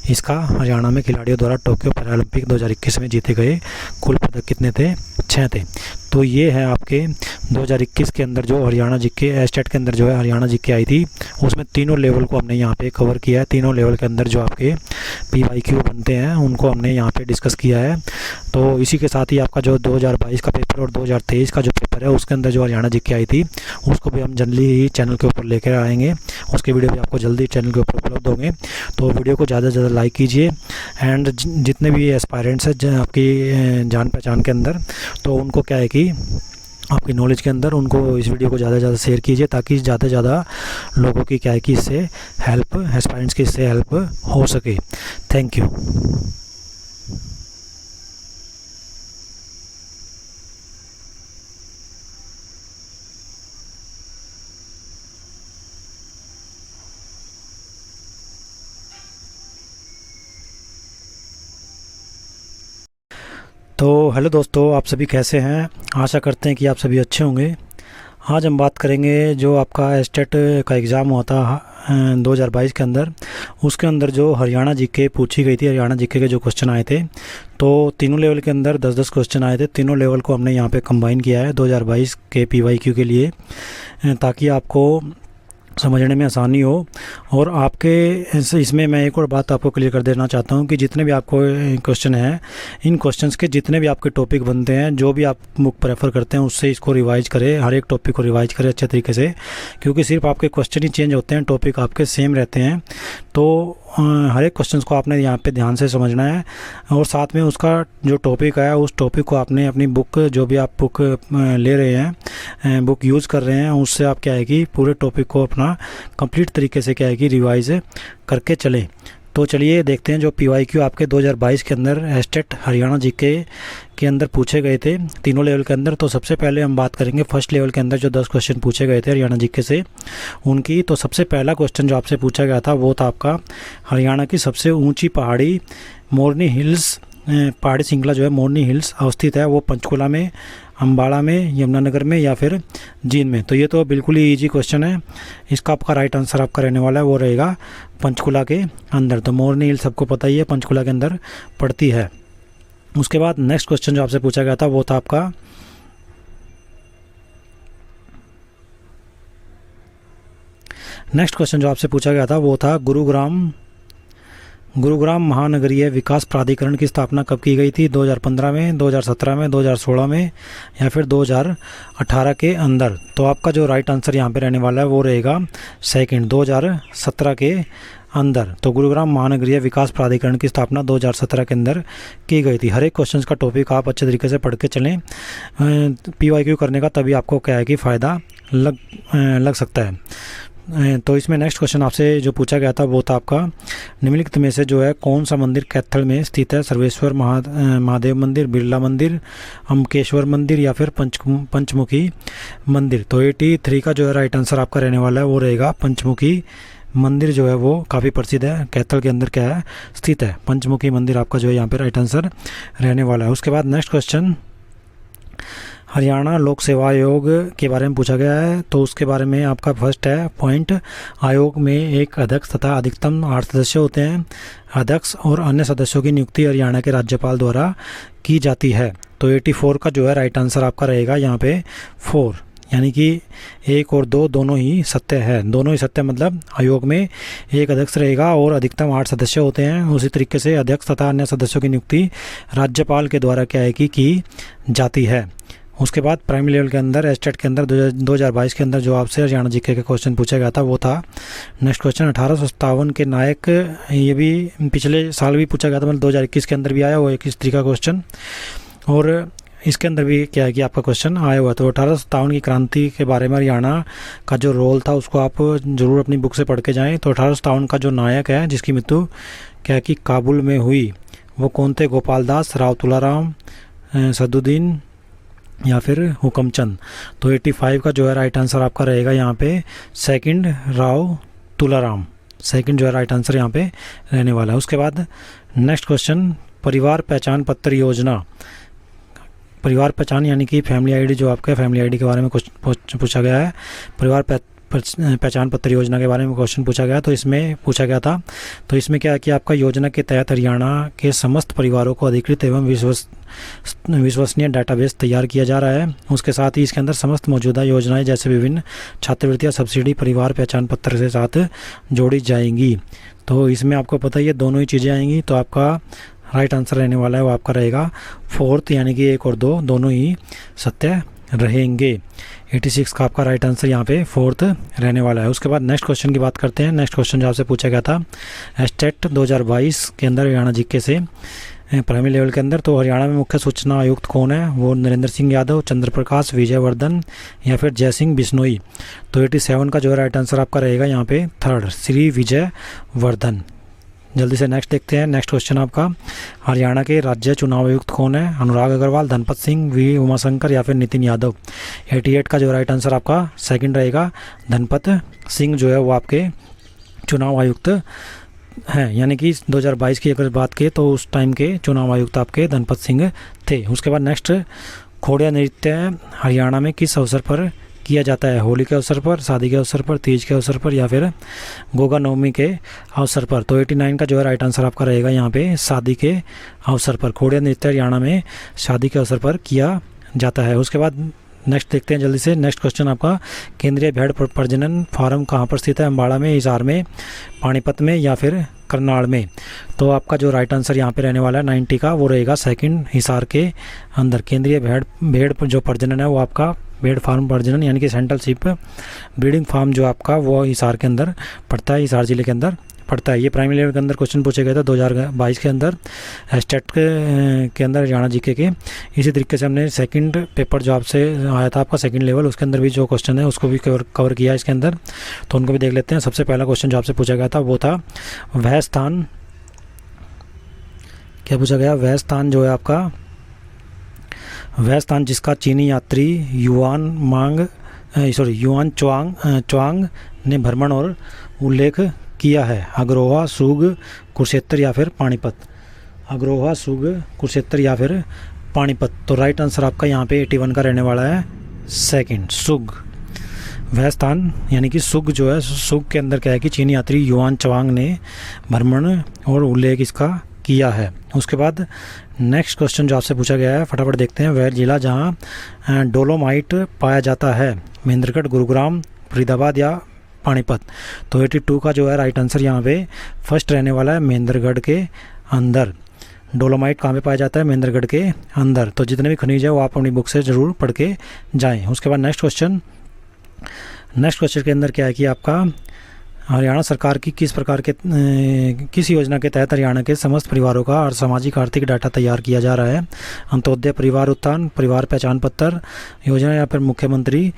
इसका हरियाणा में खिलाड़ियों द्वारा टोक्यो पैरालंपिक 2021 में जीते गए कुल पदक कितने थे? 6 थे। तो ये है आपके 2021 के अंदर जो हरियाणा जीके स्टेट के अंदर जो है हरियाणा जीके आई थी, उसमें तीनों लेवल को हमने यहाँ पे कवर किया है। तीनों लेवल के अंदर जो आपके PYQ बनते हैं उनको हमने यहाँ पे डिस्कस किया है। तो इसी के साथ ही आपका जो 2022 का पेपर और 2023 का जो पेपर है उसके अंदर जो हरियाणा जीके आई थी उसको भी हम जल्दी ही चैनल के ऊपर लेकर आएंगे, उसके वीडियो भी आपको जल्दी चैनल के ऊपर उपलब्ध होंगे। तो वीडियो को ज़्यादा से ज़्यादा लाइक कीजिए एंड जितने भी एस्पायरेंट्स हैं आपकी जान पहचान के अंदर, तो उनको क्या है कि आपकी नॉलेज के अंदर उनको इस वीडियो को ज़्यादा से ज़्यादा शेयर कीजिए, ताकि ज़्यादा से ज़्यादा लोगों की क्या है कि इससे हेल्प एस्पायरेंट्स की इससे हेल्प हो सके। Thank you. तो हेलो दोस्तों, आप सभी कैसे हैं? आशा करते हैं कि आप सभी अच्छे होंगे। आज हम बात करेंगे जो आपका स्टेट का एग्ज़ाम हुआ था 2022 के अंदर, उसके अंदर जो हरियाणा जीके पूछी गई थी, हरियाणा जीके के जो क्वेश्चन आए थे, तो तीनों लेवल के अंदर 10-10 क्वेश्चन आए थे। तीनों लेवल को हमने यहाँ पे कंबाइन किया है 2022 के PYQ के लिए, ताकि आपको समझने में आसानी हो। और आपके इसमें मैं एक और बात आपको क्लियर कर देना चाहता हूं कि जितने भी आपको क्वेश्चन हैं, इन क्वेश्चंस के जितने भी आपके टॉपिक बनते हैं, जो भी आप बुक प्रेफर करते हैं उससे इसको रिवाइज करें, हर एक टॉपिक को रिवाइज करें अच्छे तरीके से, क्योंकि सिर्फ आपके क्वेश्चन ही चेंज होते हैं, टॉपिक आपके सेम रहते हैं। तो हर एक क्वेश्चंस को आपने यहाँ पे ध्यान से समझना है, और साथ में उसका जो टॉपिक है उस टॉपिक को आपने अपनी बुक, जो भी आप बुक ले रहे हैं, बुक यूज़ कर रहे हैं, उससे आप क्या है कि पूरे टॉपिक को अपना कंप्लीट तरीके से क्या है कि रिवाइज करके चलें। तो चलिए देखते हैं जो PYQ आपके 2022 के अंदर स्टेट हरियाणा जीके के अंदर पूछे गए थे तीनों लेवल के अंदर। तो सबसे पहले हम बात करेंगे फर्स्ट लेवल के अंदर जो 10 क्वेश्चन पूछे गए थे हरियाणा जीके से उनकी। तो सबसे पहला क्वेश्चन जो आपसे पूछा गया था वो था आपका हरियाणा की सबसे ऊंची पहाड़ी मोरनी हिल्स, पहाड़ी श्रृंखला जो है मोरनी हिल्स अवस्थित है, वो पंचकुला में, अम्बाड़ा में, यमुनानगर में या फिर जींद में। तो ये तो बिल्कुल ही इजी क्वेश्चन है, इसका आपका राइट आंसर आपका रहने वाला है वो रहेगा पंचकुला के अंदर। तो मोरनी हिल सबको पता ही है पंचकुला के अंदर पड़ती है। उसके बाद नेक्स्ट क्वेश्चन जो आपसे पूछा गया था वो था आपका गुरुग्राम महानगरीय विकास प्राधिकरण की स्थापना कब की गई थी? 2015 में, 2017 में, 2016 में या फिर 2018 के अंदर? तो आपका जो राइट आंसर यहाँ पे रहने वाला है वो रहेगा सेकंड, 2017 के अंदर। तो गुरुग्राम महानगरीय विकास प्राधिकरण की स्थापना 2017 के अंदर की गई थी। हर एक क्वेश्चन का टॉपिक आप अच्छे तरीके से पढ़ के चलें, PYQ करने का तभी आपको क्या है कि फ़ायदा लग सकता है। तो इसमें नेक्स्ट क्वेश्चन आपसे जो पूछा गया था वो था आपका, निम्नलिखित में से जो है कौन सा मंदिर कैथल में स्थित है? सर्वेश्वर महादेव मंदिर, बिरला मंदिर, अम्बकेश्वर मंदिर या फिर पंचमुखी मंदिर? तो 83 का जो है राइट आंसर आपका रहने वाला है वो रहेगा पंचमुखी मंदिर। जो है वो काफ़ी प्रसिद्ध है, कैथल के अंदर क्या है स्थित है, पंचमुखी मंदिर आपका जो है यहाँ पे राइट आंसर रहने वाला है। उसके बाद नेक्स्ट क्वेश्चन, हरियाणा लोक सेवा आयोग के बारे में पूछा गया है। तो उसके बारे में आपका फर्स्ट है पॉइंट, आयोग में एक अध्यक्ष तथा अधिकतम 8 सदस्य होते हैं। अध्यक्ष और अन्य सदस्यों की नियुक्ति हरियाणा के राज्यपाल द्वारा की जाती है। तो 84 का जो है राइट आंसर आपका रहेगा यहाँ पे 4, यानी कि 1 और 2 दोनों ही सत्य है। दोनों ही सत्य मतलब आयोग में एक अध्यक्ष रहेगा और अधिकतम 8 सदस्य होते हैं। उसी तरीके से अध्यक्ष तथा अन्य सदस्यों की नियुक्ति राज्यपाल के द्वारा क्या है कि की जाती है। उसके बाद प्राइमरी लेवल के अंदर एस्टेट के अंदर 2022 के अंदर जो आपसे हरियाणा जीके का क्वेश्चन पूछा गया था वो था नेक्स्ट क्वेश्चन, 1857 के नायक, ये भी पिछले साल भी पूछा गया था, मतलब 2021 के अंदर भी आया वो 21 का क्वेश्चन, और इसके अंदर भी क्या है कि आपका क्वेश्चन आया हुआ। तो 1857 की क्रांति के बारे में हरियाणा का जो रोल था उसको आप ज़रूर अपनी बुक से पढ़ के जाएँ। तो 1857 का जो नायक है जिसकी मृत्यु क्या है कि काबुल में हुई वो कौन थे? गोपाल दास, राव तुलाराम, सदुद्दीन या फिर हुकमचंद? तो 85 का जो है राइट आंसर आपका रहेगा यहाँ पे सेकंड, राव तुलाराम। सेकंड जो है राइट आंसर यहाँ पे रहने वाला है। उसके बाद नेक्स्ट क्वेश्चन, परिवार पहचान पत्र योजना, परिवार पहचान यानी कि फैमिली आईडी, जो आपका फैमिली आईडी के बारे में क्वेश्चन पूछा गया है। परिवार पहचान पत्र योजना के बारे में क्वेश्चन पूछा गया, तो इसमें पूछा गया था। तो इसमें क्या है कि आपका योजना के तहत हरियाणा के समस्त परिवारों को अधिकृत एवं विश्वसनीय डाटाबेस तैयार किया जा रहा है। उसके साथ ही इसके अंदर समस्त मौजूदा योजनाएं जैसे विभिन्न छात्रवृत्तियां, सब्सिडी परिवार पहचान पत्र के साथ जोड़ी जाएंगी। तो इसमें आपको पता है ये दोनों ही चीज़ें आएंगी। तो आपका राइट आंसर रहने वाला है वो आपका रहेगा 4th, यानी कि 1 और 2 दोनों ही सत्य रहेंगे। 86 का आपका राइट आंसर यहाँ पे 4th रहने वाला है। उसके बाद नेक्स्ट क्वेश्चन की बात करते हैं। नेक्स्ट क्वेश्चन जो आपसे पूछा गया था एस्टेट 2022 के अंदर हरियाणा जीके से प्राइमरी लेवल के अंदर, तो हरियाणा में मुख्य सूचना आयुक्त कौन है? वो नरेंद्र सिंह यादव, चंद्र प्रकाश, विजय वर्धन या फिर जय सिंह बिश्नोई? तो 87 का जो है राइट आंसर आपका रहेगा यहाँ पे 3rd, श्री विजय वर्धन। जल्दी से नेक्स्ट देखते हैं। नेक्स्ट क्वेश्चन आपका, हरियाणा के राज्य चुनाव आयुक्त कौन है? अनुराग अग्रवाल, धनपत सिंह, वी उमाशंकर या फिर नितिन यादव? 88 का जो राइट आंसर आपका सेकंड रहेगा, धनपत सिंह जो है वो आपके चुनाव आयुक्त हैं, यानी कि 2022 की अगर बात करें तो उस टाइम के चुनाव आयुक्त आपके धनपत सिंह थे। उसके बाद नेक्स्ट, खोड़िया नृत्य हरियाणा में किस अवसर पर किया जाता है? होली के अवसर पर, शादी के अवसर पर, तीज के अवसर पर या फिर गोगा नवमी के अवसर पर? तो 89 का जो है राइट आंसर आपका रहेगा यहाँ पे शादी के अवसर पर। खोड़िया नृत्य हरियाणा में शादी के अवसर पर किया जाता है। उसके बाद नेक्स्ट देखते हैं जल्दी से। नेक्स्ट क्वेश्चन आपका, केंद्रीय भेड़ प्रजनन फार्म कहाँ पर स्थित है? अम्बाड़ा में, हिसार में, पानीपत में या फिर करनाल में? तो आपका जो राइट आंसर यहाँ पे रहने वाला है 90 का वो रहेगा सेकंड, हिसार के अंदर। केंद्रीय भेड़ जो प्रजनन है वो आपका भेड़ फार्म प्रजनन यानी कि सेंट्रल शिप ब्रीडिंग फार्म जो आपका वो हिसार के अंदर पड़ता है, हिसार जिले के अंदर पड़ता है। ये प्राइमरी लेवल के अंदर क्वेश्चन पूछे गए थे 2022 के अंदर स्टेट के अंदर हरियाणा जीके के। इसी तरीके से हमने सेकंड पेपर जो आपसे आया था आपका सेकंड लेवल, उसके अंदर भी जो क्वेश्चन है उसको भी कवर किया इसके अंदर, तो उनको भी देख लेते हैं। सबसे पहला क्वेश्चन जो आपसे पूछा गया था वो था वह स्थान, क्या पूछा गया? वह स्थान जो है आपका, वह स्थान जिसका चीनी यात्री युआन चुआंग ने भ्रमण और उल्लेख किया है? अग्रोहा, सुग, कुरुक्षेत्र या फिर पानीपत? अग्रोहा, सुग, कुरुक्षेत्र या फिर पानीपत? तो राइट आंसर आपका यहाँ पे 81 का रहने वाला है सेकंड, सुग। वह स्थान यानी कि सुग जो है, सुग के अंदर क्या है कि चीनी यात्री युआन चुआंग ने भ्रमण और उल्लेख इसका किया है। उसके बाद नेक्स्ट क्वेश्चन जो आपसे पूछा गया है फटाफट देखते हैं। वह जिला जहाँ डोलोमाइट पाया जाता है? महेंद्रगढ़, गुरुग्राम, फरीदाबाद या पानीपत। तो 82 का जो है राइट आंसर यहाँ पे फर्स्ट रहने वाला है महेंद्रगढ़ के अंदर। डोलोमाइट कहाँ पे पाया जाता है? महेंद्रगढ़ के अंदर। तो जितने भी खनिज है वो आप अपनी बुक से ज़रूर पढ़ के जाएँ। उसके बाद नेक्स्ट क्वेश्चन के अंदर क्या है कि आपका हरियाणा सरकार की किस योजना के तहत हरियाणा के समस्त परिवारों का और सामाजिक आर्थिक डाटा तैयार किया जा रहा है? अंत्योदय परिवार उत्थान, परिवार पहचान पत्र योजना, या फिर मुख्यमंत्री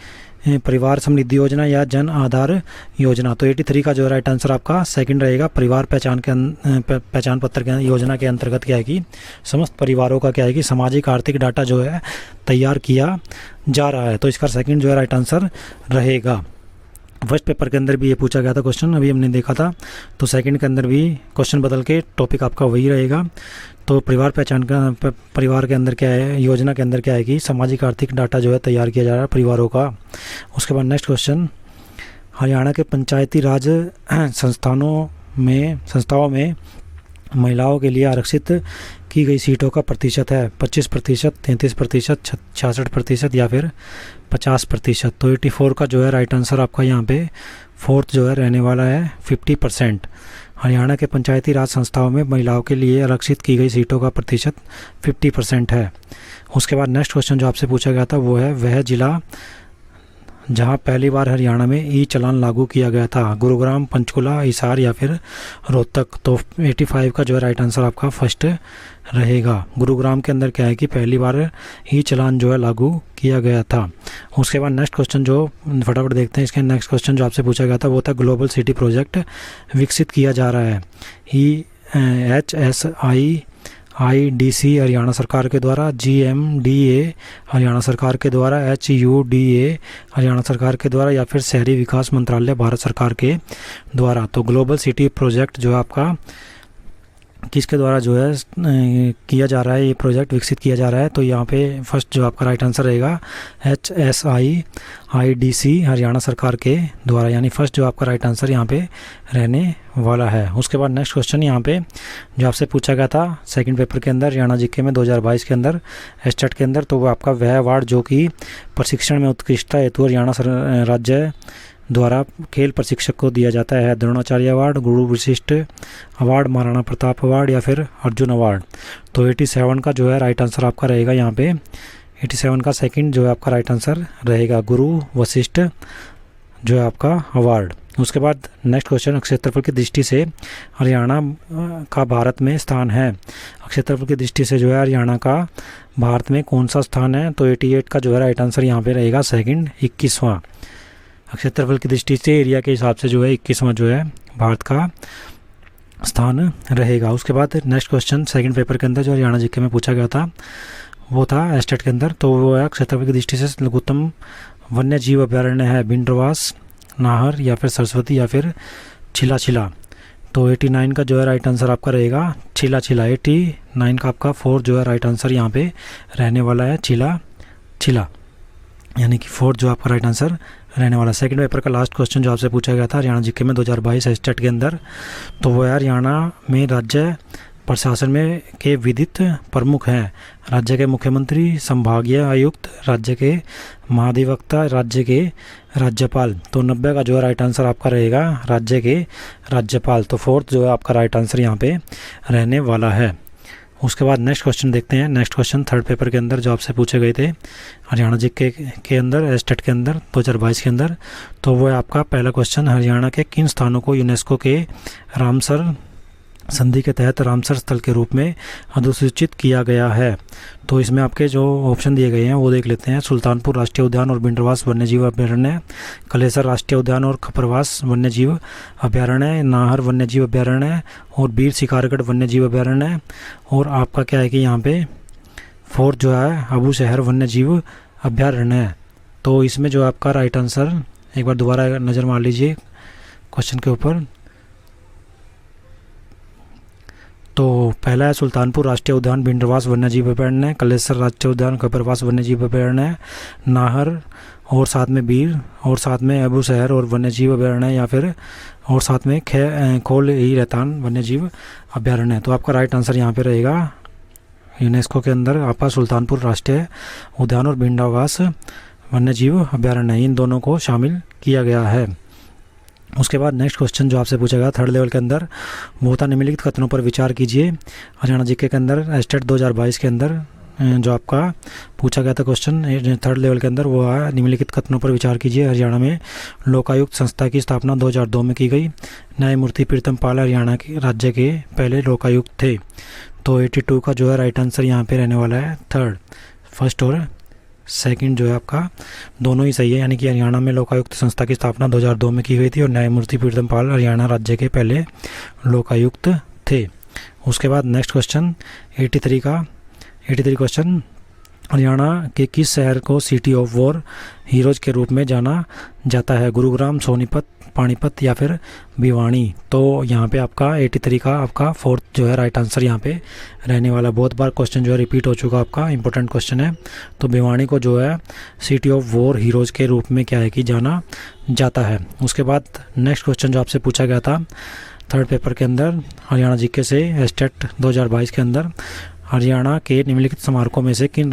परिवार समृद्धि योजना, या जन आधार योजना। तो 83 का जो राइट आंसर आपका सेकंड रहेगा। परिवार पहचान पत्र के योजना के अंतर्गत क्या है कि समस्त परिवारों का क्या है कि सामाजिक आर्थिक डाटा जो है तैयार किया जा रहा है। तो इसका सेकंड जो है राइट आंसर रहेगा। फर्स्ट पेपर के अंदर भी ये पूछा गया था क्वेश्चन, अभी हमने देखा था। तो सेकंड के अंदर भी क्वेश्चन बदल के टॉपिक आपका वही रहेगा। तो परिवार के अंदर क्या है, योजना के अंदर क्या है कि सामाजिक आर्थिक डाटा जो है तैयार किया जा रहा है परिवारों का। उसके बाद नेक्स्ट क्वेश्चन, हरियाणा के पंचायती राज संस्थाओं में महिलाओं के लिए आरक्षित की गई सीटों का प्रतिशत है 25%, 33%, 66% या फिर 50%। तो 84 का जो है राइट आंसर आपका यहाँ पे फोर्थ जो है रहने वाला है 50%। हरियाणा के पंचायती राज संस्थाओं में महिलाओं के लिए आरक्षित की गई सीटों का प्रतिशत 50% है। उसके बाद नेक्स्ट क्वेश्चन जो आपसे पूछा गया था वो है, वह जिला जहां पहली बार हरियाणा में ई चालान लागू किया गया था? गुरुग्राम, पंचकुला, हिसार या फिर रोहतक। तो 85 का जो है राइट आंसर आपका फर्स्ट रहेगा। गुरुग्राम के अंदर क्या है कि पहली बार ई चालान जो है लागू किया गया था। उसके बाद नेक्स्ट क्वेश्चन जो फटाफट देखते हैं, इसके नेक्स्ट क्वेश्चन जो आपसे पूछा गया था वो था, ग्लोबल सिटी प्रोजेक्ट विकसित किया जा रहा है HSIIDC हरियाणा सरकार के द्वारा, GMDA हरियाणा सरकार के द्वारा, HUDA हरियाणा सरकार के द्वारा, या फिर शहरी विकास मंत्रालय भारत सरकार के द्वारा। तो ग्लोबल सिटी प्रोजेक्ट जो है आपका किसके द्वारा जो है किया जा रहा है, ये प्रोजेक्ट विकसित किया जा रहा है? तो यहाँ पे फर्स्ट जो आपका राइट आंसर रहेगा HSIIDC हरियाणा सरकार के द्वारा, यानी फर्स्ट जो आपका राइट आंसर यहाँ पे रहने वाला है। उसके बाद नेक्स्ट क्वेश्चन यहाँ पे जो आपसे पूछा गया था सेकंड पेपर के अंदर हरियाणा जीके में 2022 के अंदर एस्टेट के अंदर, तो वो आपका वह अवार्ड जो कि प्रशिक्षण में उत्कृष्टता हेतु हरियाणा राज्य द्वारा खेल प्रशिक्षक को दिया जाता है। द्रोणाचार्य अवार्ड, गुरु विशिष्ट अवार्ड, महाराणा प्रताप अवार्ड या फिर अर्जुन अवार्ड। तो 87 का जो है राइट आंसर आपका रहेगा यहाँ पे 87 का सेकंड जो है आपका राइट आंसर रहेगा, गुरु वशिष्ठ जो है आपका अवार्ड। उसके बाद नेक्स्ट क्वेश्चन, क्षेत्रफल की दृष्टि से हरियाणा का भारत में स्थान है? क्षेत्रफल की दृष्टि से जो है हरियाणा का भारत में कौन सा स्थान है? तो 88 का जो है राइट आंसर यहाँ पे रहेगा सेकंड, 21वां। क्षेत्रफल की दृष्टि से एरिया के हिसाब से जो है 21वां जो है भारत का स्थान रहेगा। उसके बाद नेक्स्ट क्वेश्चन सेकंड पेपर के अंदर जो हरियाणा जीके में पूछा गया था वो था एस्टेट के अंदर, तो वो है क्षेत्रफल की दृष्टि से लघुत्तम वन्य जीव अभ्यारण्य है बिंद्रवास, नाहर या फिर सरस्वती या फिर छिला। तो 89 का जो है राइट आंसर आपका रहेगा छिला। 89 का आपका फोर्थ जो है राइट आंसर यहाँ पे रहने वाला है छिला, यानी कि फोर्थ जो आपका राइट आंसर रहने वाला। सेकंड पेपर का लास्ट क्वेश्चन जो आपसे पूछा गया था हरियाणा जीके में 2022 एस्टेट के अंदर, तो वो है हरियाणा में राज्य प्रशासन में के विधित प्रमुख हैं? राज्य के मुख्यमंत्री, संभागीय आयुक्त, राज्य के महाधिवक्ता, राज्य के राज्यपाल। तो 90 का जो है राइट आंसर आपका रहेगा राज्य के राज्यपाल। तो फोर्थ जो है आपका राइट आंसर यहाँ पे रहने वाला है। उसके बाद नेक्स्ट क्वेश्चन देखते हैं। नेक्स्ट क्वेश्चन थर्ड पेपर के अंदर जो आपसे पूछे गए थे हरियाणा जीके के अंदर एस्टेट के अंदर 2022 के अंदर, तो वो है आपका पहला क्वेश्चन, हरियाणा के किन स्थानों को यूनेस्को के रामसर संधि के तहत रामसर स्थल के रूप में अधिसूचित किया गया है? तो इसमें आपके जो ऑप्शन दिए गए हैं वो देख लेते हैं। सुल्तानपुर राष्ट्रीय उद्यान और बिंद्रवास वन्यजीव अभ्यारण्य, कलेसर राष्ट्रीय उद्यान और खपरवास वन्यजीव अभ्यारण्य, नाहर वन्यजीव अभ्यारण्य और बीर शिकारगढ़ वन्यजीव अभ्यारण्य, और आपका क्या है कि यहाँ पे फोर्थ जो है अबू शहर वन्यजीव अभ्यारण्य। तो इसमें जो आपका राइट आंसर, एक बार दोबारा नज़र मार लीजिए क्वेश्चन के ऊपर, तो पहला है सुल्तानपुर राष्ट्रीय उद्यान बिंद्रवास वन्यजीव अभयारण्य, कलेसर राष्ट्रीय उद्यान खपरवास वन्यजीव अभयारण्य, नाहर और साथ में बीर और साथ में अबू शहर और वन्यजीव अभयारण्य, या फिर और साथ में खोल ही रहतान वन्यजीव अभयारण्य। तो आपका राइट आंसर यहाँ पे रहेगा यूनेस्को के अंदर आपका सुल्तानपुर राष्ट्रीय उद्यान और बिंद्रवास वन्यजीव अभयारण्य, इन दोनों को शामिल किया गया है। उसके बाद नेक्स्ट क्वेश्चन जो आपसे पूछा गया थर्ड लेवल के अंदर, वो था निम्नलिखित कथनों पर विचार कीजिए। हरियाणा जीके के अंदर एस्टेट 2022 के अंदर जो आपका पूछा गया था क्वेश्चन थर्ड लेवल के अंदर, वो है निम्नलिखित कथनों पर विचार कीजिए। हरियाणा में लोकायुक्त संस्था की स्थापना 2002 में की गई। न्यायमूर्ति प्रीतम पाल हरियाणा के राज्य के पहले लोकायुक्त थे। तो 82 का जो है राइट आंसर यहाँ पे रहने वाला है थर्ड। फर्स्ट और सेकंड जो है आपका दोनों ही सही है, यानी कि हरियाणा में लोकायुक्त संस्था की स्थापना 2002 में की गई थी और न्यायमूर्ति प्रीतम पाल हरियाणा राज्य के पहले लोकायुक्त थे। उसके बाद नेक्स्ट क्वेश्चन 83 क्वेश्चन, हरियाणा के किस शहर को सिटी ऑफ वॉर हीरोज के रूप में जाना जाता है? गुरुग्राम, सोनीपत, पानीपत या फिर भिवानी? तो यहाँ पे आपका 83 का आपका फोर्थ जो है राइट आंसर यहाँ पे रहने वाला। बहुत बार क्वेश्चन जो है रिपीट हो चुका आपका, इंपॉर्टेंट क्वेश्चन है। तो भिवानी को जो है सिटी ऑफ वॉर हीरोज के रूप में क्या है कि जाना जाता है। उसके बाद नेक्स्ट क्वेश्चन जो आपसे पूछा गया था थर्ड पेपर के अंदर हरियाणा जीके से एस्टेट 2022 के अंदर, हरियाणा के निम्नलिखित स्मारकों में से किन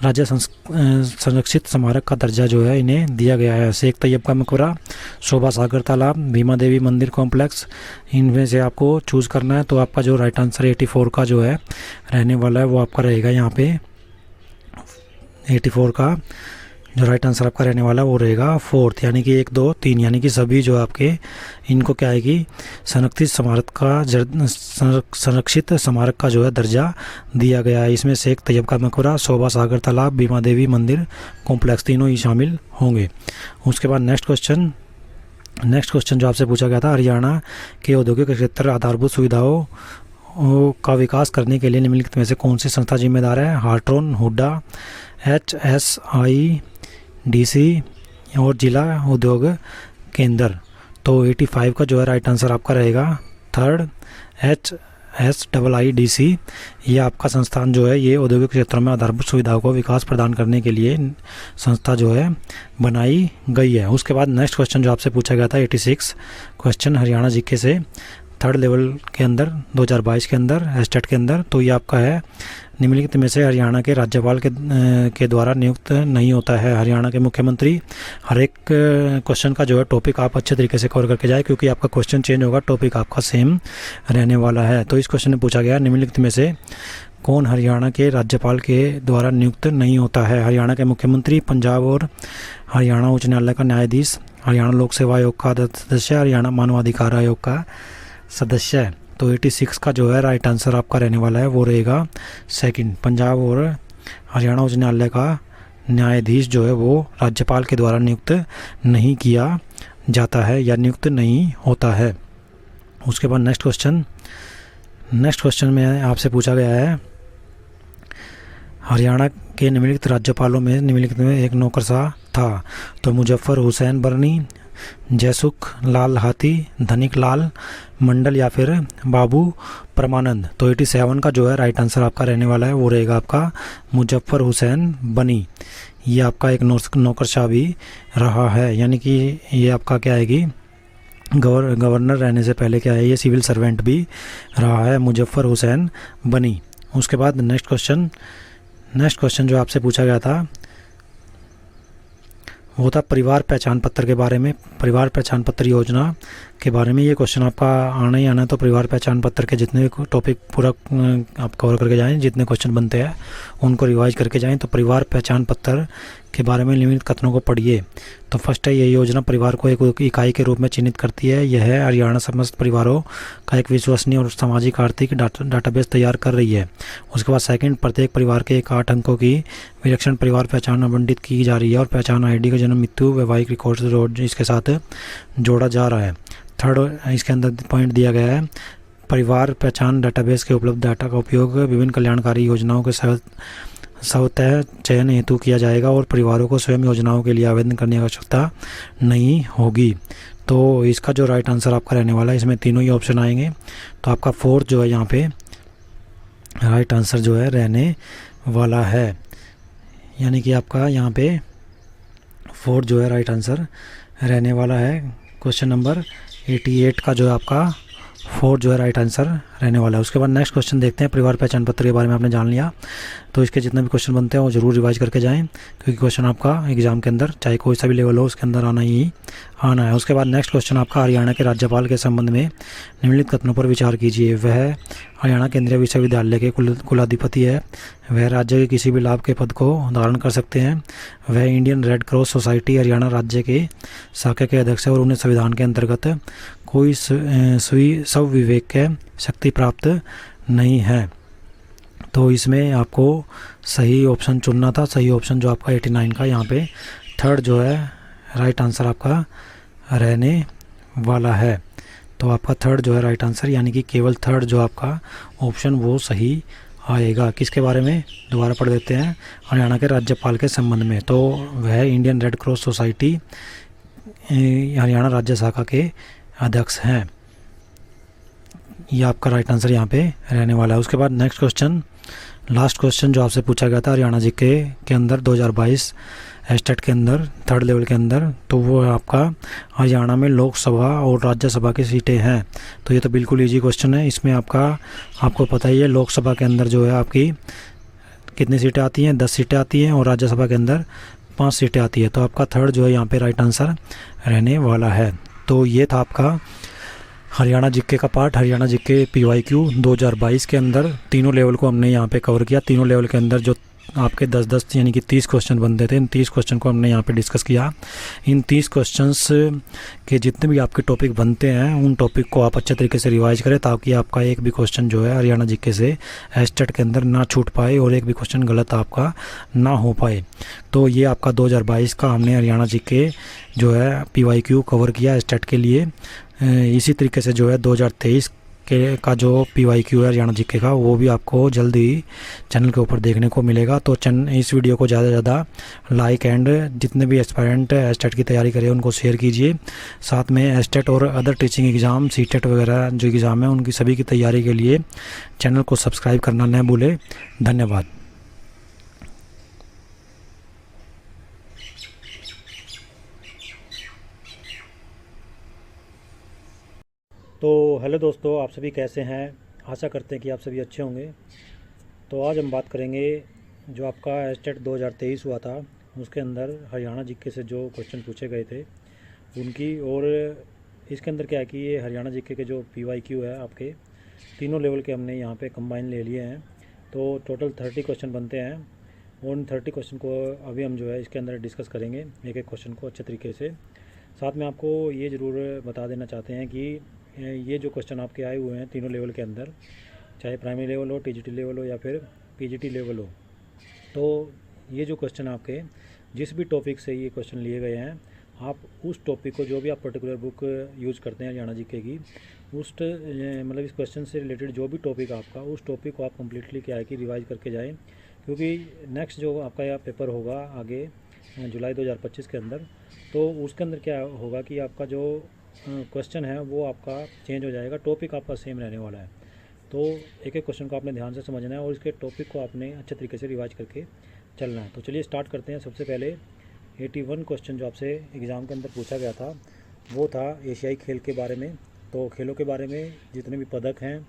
राज्य संरक्षित स्मारक का दर्जा जो है इन्हें दिया गया है? शेख तैयब का मकबरा, शोभा सागर तालाब, भीमा देवी मंदिर कॉम्प्लेक्स, इनमें से आपको चूज़ करना है। तो आपका जो राइट आंसर 84 का जो है रहने वाला है वो आपका रहेगा यहाँ पे 84 का जो राइट आंसर आपका रहने वाला है वो रहेगा फोर्थ, यानी कि 1, 2, 3, यानी कि सभी जो आपके इनको क्या है कि संरक्षित स्मारक का जो है दर्जा दिया गया है। इसमें शेख तैयब का मकबरा, शोभा सागर तालाब, भीमा देवी मंदिर कॉम्प्लेक्स तीनों ही शामिल होंगे। उसके बाद नेक्स्ट क्वेश्चन जो आपसे पूछा गया था, हरियाणा के औद्योगिक क्षेत्र आधारभूत सुविधाओं का विकास करने के लिए निम्नलिखित में से कौन सी संस्था जिम्मेदार है? हार्ट्रोन, हुड्डा, HSIDC और जिला उद्योग केंद्र। तो 85 का जो है राइट आंसर आपका रहेगा थर्ड, HSIDC। ये आपका संस्थान जो है ये औद्योगिक क्षेत्रों में आधारभूत सुविधाओं को विकास प्रदान करने के लिए संस्था जो है बनाई गई है। उसके बाद नेक्स्ट क्वेश्चन जो आपसे पूछा गया था 86 क्वेश्चन हरियाणा जीके से थर्ड लेवल के अंदर 2022 के अंदर एस्टेट के अंदर, तो ये आपका है निम्नलिखित में से हरियाणा के राज्यपाल के द्वारा नियुक्त नहीं होता है हरियाणा के मुख्यमंत्री। हर एक क्वेश्चन का जो है टॉपिक आप अच्छे तरीके से कवर करके जाए, क्योंकि आपका क्वेश्चन चेंज होगा, टॉपिक आपका सेम रहने वाला है। तो इस क्वेश्चन में पूछा गया निम्नलिखित में से कौन हरियाणा के राज्यपाल के द्वारा नियुक्त नहीं होता है? हरियाणा के मुख्यमंत्री, पंजाब और हरियाणा उच्च न्यायालय का न्यायाधीश, हरियाणा लोक सेवा आयोग का सदस्य, हरियाणा मानवाधिकार आयोग का सदस्य है। तो 86 का जो है राइट आंसर आपका रहने वाला है वो रहेगा सेकंड, पंजाब और हरियाणा उच्च न्यायालय का न्यायाधीश जो है वो राज्यपाल के द्वारा नियुक्त नहीं किया जाता है या नियुक्त नहीं होता है। उसके बाद नेक्स्ट क्वेश्चन में आपसे पूछा गया है हरियाणा के निम्नलिखित राज्यपालों में निम्नलिखित में एक नौकरशाह था? तो मुजफ्फर हुसैन बरनी, जयसुख लाल हाथी, धनिक लाल मंडल या फिर बाबू परमानंद। तो 87 का जो है राइट आंसर आपका रहने वाला है वो रहेगा आपका मुजफ्फर हुसैन बनी। ये आपका एक नौकरशाह भी रहा है, यानी कि ये आपका क्या है कि गवर्नर रहने से पहले क्या है ये सिविल सर्वेंट भी रहा है, मुजफ्फर हुसैन बनी। उसके बाद नेक्स्ट क्वेश्चन जो आपसे पूछा गया था वो था परिवार पहचान पत्र के बारे में, परिवार पहचान पत्र योजना के बारे में। ये क्वेश्चन आपका आना ही आना है। तो परिवार पहचान पत्र के जितने भी टॉपिक पूरा आप कवर करके जाएं, जितने क्वेश्चन बनते हैं उनको रिवाइज करके जाएं। तो परिवार पहचान पत्र के बारे में निम्नलिखित कथनों को पढ़िए। तो फर्स्ट है, ये योजना परिवार को एक इकाई के रूप में चिन्हित करती है। यह है हरियाणा समस्त परिवारों का एक विश्वसनीय और सामाजिक आर्थिक डाटाबेस तैयार कर रही है। उसके बाद सेकंड, प्रत्येक परिवार के 8 अंकों की विलक्षण परिवार पहचान आवंटित की जा रही है और पहचान ID का जन्म, मृत्यु, वैवाहिक रिकॉर्ड इसके साथ जोड़ा जा रहा है। थर्ड, इसके अंदर पॉइंट दिया गया है परिवार पहचान डाटाबेस के उपलब्ध डाटा का उपयोग विभिन्न कल्याणकारी योजनाओं के स्वतः चयन हेतु किया जाएगा और परिवारों को स्वयं योजनाओं के लिए आवेदन करने की आवश्यकता नहीं होगी। तो इसका जो राइट आंसर आपका रहने वाला है, इसमें तीनों ही ऑप्शन आएंगे। तो आपका फोर्थ जो है यहाँ पे राइट आंसर जो है रहने वाला है, यानी कि आपका यहाँ पे फोर्थ जो है राइट आंसर रहने वाला है। क्वेश्चन नंबर 88 का जो है आपका 4 जो है राइट आंसर रहने वाला है। उसके बाद नेक्स्ट क्वेश्चन देखते हैं। परिवार पहचान पत्र के बारे में आपने जान लिया, तो इसके जितने भी क्वेश्चन बनते हैं वो ज़रूर रिवाइज करके जाएं, क्योंकि क्वेश्चन आपका एग्जाम के अंदर चाहे कोई सा भी लेवल हो उसके अंदर आना है। उसके बाद नेक्स्ट क्वेश्चन आपका हरियाणा के राज्यपाल के संबंध में निम्नलिखित कथनों पर विचार कीजिए। वह हरियाणा केंद्रीय विश्वविद्यालय के कुलाधिपति है। वह राज्य के किसी भी लाभ के पद को धारण कर सकते हैं। वह Indian red cross society Haryana राज्य के शाखा के अध्यक्ष है और उन्हें संविधान के अंतर्गत कोई स्वविवेक शक्ति प्राप्त नहीं है। तो इसमें आपको सही ऑप्शन चुनना था। सही ऑप्शन जो आपका 89 का यहाँ पे थर्ड जो है राइट आंसर आपका रहने वाला है। तो आपका थर्ड जो है राइट आंसर, यानी कि केवल थर्ड जो आपका ऑप्शन वो सही आएगा। किसके बारे में दोबारा पढ़ देते हैं, हरियाणा के राज्यपाल के संबंध में। तो वह Indian red cross society Haryana राज्य शाखा के अध्यक्ष हैं। ये आपका राइट आंसर यहाँ पे रहने वाला है। उसके बाद नेक्स्ट क्वेश्चन, लास्ट क्वेश्चन जो आपसे पूछा गया था हरियाणा जीके के अंदर 2022 एस्टेट के अंदर थर्ड लेवल के अंदर, तो वो आपका हरियाणा में लोकसभा और राज्यसभा की सीटें हैं। तो ये तो बिल्कुल इजी क्वेश्चन है। इसमें आपको पता ही है लोकसभा के अंदर जो है आपकी कितनी सीटें आती हैं, 10 सीटें आती हैं, और राज्यसभा के अंदर 5 सीटें आती है। तो आपका थर्ड जो है यहाँ पे राइट आंसर रहने वाला है। तो ये था आपका हरियाणा जीके का पार्ट, हरियाणा जीके PYQ 2022 के अंदर तीनों लेवल को हमने यहाँ पे कवर किया। तीनों लेवल के अंदर जो आपके 10-10 यानी कि 30 क्वेश्चन बनते थे, इन 30 क्वेश्चन को हमने यहाँ पे डिस्कस किया। इन 30 क्वेश्चंस के जितने भी आपके टॉपिक बनते हैं उन टॉपिक को आप अच्छे तरीके से रिवाइज करें, ताकि आपका एक भी क्वेश्चन जो है हरियाणा जीके से एस्टेट के अंदर ना छूट पाए और एक भी क्वेश्चन गलत आपका ना हो पाए। तो ये आपका 2022 का हमने हरियाणा जीके जो है PYQ कवर किया एस्टेट के लिए। इसी तरीके से जो है 2023 का जो PYQ है हरियाणा जीके का, वो भी आपको जल्द ही चैनल के ऊपर देखने को मिलेगा। तो इस वीडियो को ज़्यादा से ज़्यादा लाइक एंड जितने भी एस्पायरेंट एस्टेट की तैयारी करें उनको शेयर कीजिए। साथ में एस्टेट और अदर टीचिंग एग्ज़ाम सीटेट वगैरह जो एग्ज़ाम है उनकी सभी की तैयारी के लिए चैनल को सब्सक्राइब करना न भूलें। धन्यवाद। तो हेलो दोस्तों, आप सभी कैसे हैं? आशा करते हैं कि आप सभी अच्छे होंगे। तो आज हम बात करेंगे जो आपका एस्टेट 2023 हुआ था उसके अंदर हरियाणा जीके से जो क्वेश्चन पूछे गए थे उनकी, और इसके अंदर क्या है कि ये हरियाणा जीके के जो PYQ है आपके तीनों लेवल के हमने यहाँ पे कंबाइन ले लिए हैं। तो टोटल 30 क्वेश्चन बनते हैं। उन 30 क्वेश्चन को अभी हम जो है इसके अंदर डिस्कस करेंगे, एक एक क्वेश्चन को अच्छे तरीके से। साथ में आपको ये ज़रूर बता देना चाहते हैं कि ये जो क्वेश्चन आपके आए हुए हैं तीनों लेवल के अंदर, चाहे प्राइमरी लेवल हो, TGT लेवल हो या फिर PGT लेवल हो, तो ये जो क्वेश्चन आपके जिस भी टॉपिक से ये क्वेश्चन लिए गए हैं, आप उस टॉपिक को जो भी आप पर्टिकुलर बुक यूज़ करते हैं हरियाणा जीके की, उस मतलब इस क्वेश्चन से रिलेटेड जो भी टॉपिक आपका, उस टॉपिक को आप कम्प्लीटली क्या है कि रिवाइज करके जाएँ, क्योंकि नेक्स्ट जो आपका यह पेपर होगा आगे जुलाई 2025 के अंदर, तो उसके अंदर क्या होगा कि आपका जो क्वेश्चन है वो आपका चेंज हो जाएगा, टॉपिक आपका सेम रहने वाला है। तो एक एक क्वेश्चन को आपने ध्यान से समझना है और इसके टॉपिक को आपने अच्छे तरीके से रिवाइज करके चलना है। तो चलिए स्टार्ट करते हैं। सबसे पहले 81 क्वेश्चन जो आपसे एग्ज़ाम के अंदर पूछा गया था वो था एशियाई खेल के बारे में। तो खेलों के बारे में जितने भी पदक हैं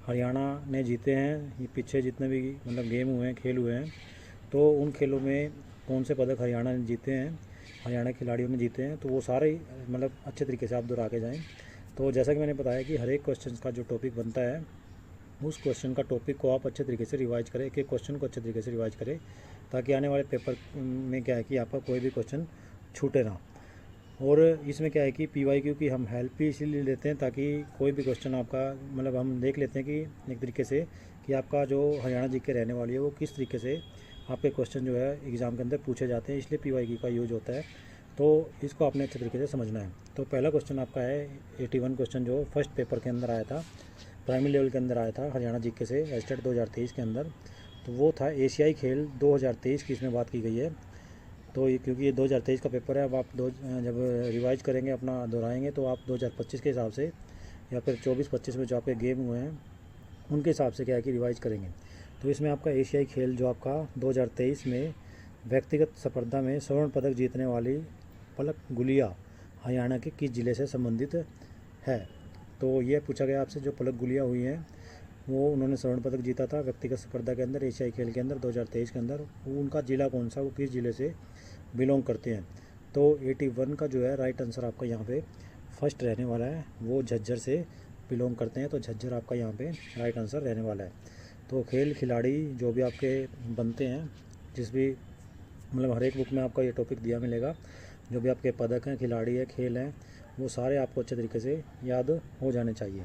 हरियाणा ने जीते हैं, ये पीछे जितने भी मतलब गेम हुए हैं, खेल हुए हैं, तो उन खेलों में कौन से पदक हरियाणा ने जीते हैं, हरियाणा के खिलाड़ियों ने जीते हैं, तो वो सारे मतलब अच्छे तरीके से आप दोहरा के जाएँ। तो जैसा कि मैंने बताया कि हर एक क्वेश्चन का जो टॉपिक बनता है उस क्वेश्चन का टॉपिक को आप अच्छे तरीके से रिवाइज करें, एक एक क्वेश्चन को अच्छे तरीके से रिवाइज करें, ताकि आने वाले पेपर में क्या है कि आपका कोई भी क्वेश्चन छूटे ना। और इसमें क्या है कि PYQ की हम हेल्प भी इसीलिए लेते हैं ताकि कोई भी क्वेश्चन आपका मतलब हम देख लेते हैं कि एक तरीके से कि आपका जो हरियाणा जीके रहने वाली है वो किस तरीके से आपके क्वेश्चन जो है एग्ज़ाम के अंदर पूछे जाते हैं, इसलिए PYQ का यूज होता है। तो इसको आपने अच्छे तरीके से समझना है। तो पहला क्वेश्चन आपका है 81 क्वेश्चन जो फर्स्ट पेपर के अंदर आया था, प्राइमरी लेवल के अंदर आया था हरियाणा जीके से एस्टेट 2023 के अंदर, तो वो था एशियाई खेल 2023 की इसमें बात की गई है। तो ये क्योंकि ये 2023 का पेपर है, अब आप जब रिवाइज करेंगे अपना दोहराएंगे तो आप 2025 के हिसाब से या फिर 24-25 में जो आपके गेम हुए हैं उनके हिसाब से क्या है कि रिवाइज करेंगे। तो इसमें आपका एशियाई खेल जो आपका 2023 में व्यक्तिगत स्पर्धा में स्वर्ण पदक जीतने वाली पलक गुलिया हरियाणा के किस ज़िले से संबंधित है? तो ये पूछा गया आपसे, जो पलक गुलिया हुई हैं वो उन्होंने स्वर्ण पदक जीता था व्यक्तिगत स्पर्धा के अंदर एशियाई खेल के अंदर 2023 के अंदर। वो उनका ज़िला कौन सा, वो किस ज़िले से बिलोंग करते हैं। तो 81 का जो है राइट आंसर आपका यहाँ पे फर्स्ट रहने वाला है, वो झज्जर से बिलोंग करते हैं। तो झज्जर आपका यहाँ पे राइट आंसर रहने वाला है। तो खेल खिलाड़ी जो भी आपके बनते हैं, जिस भी मतलब हर एक बुक में आपका ये टॉपिक दिया मिलेगा, जो भी आपके पदक हैं, खिलाड़ी है, खेल हैं, वो सारे आपको अच्छे तरीके से याद हो जाने चाहिए।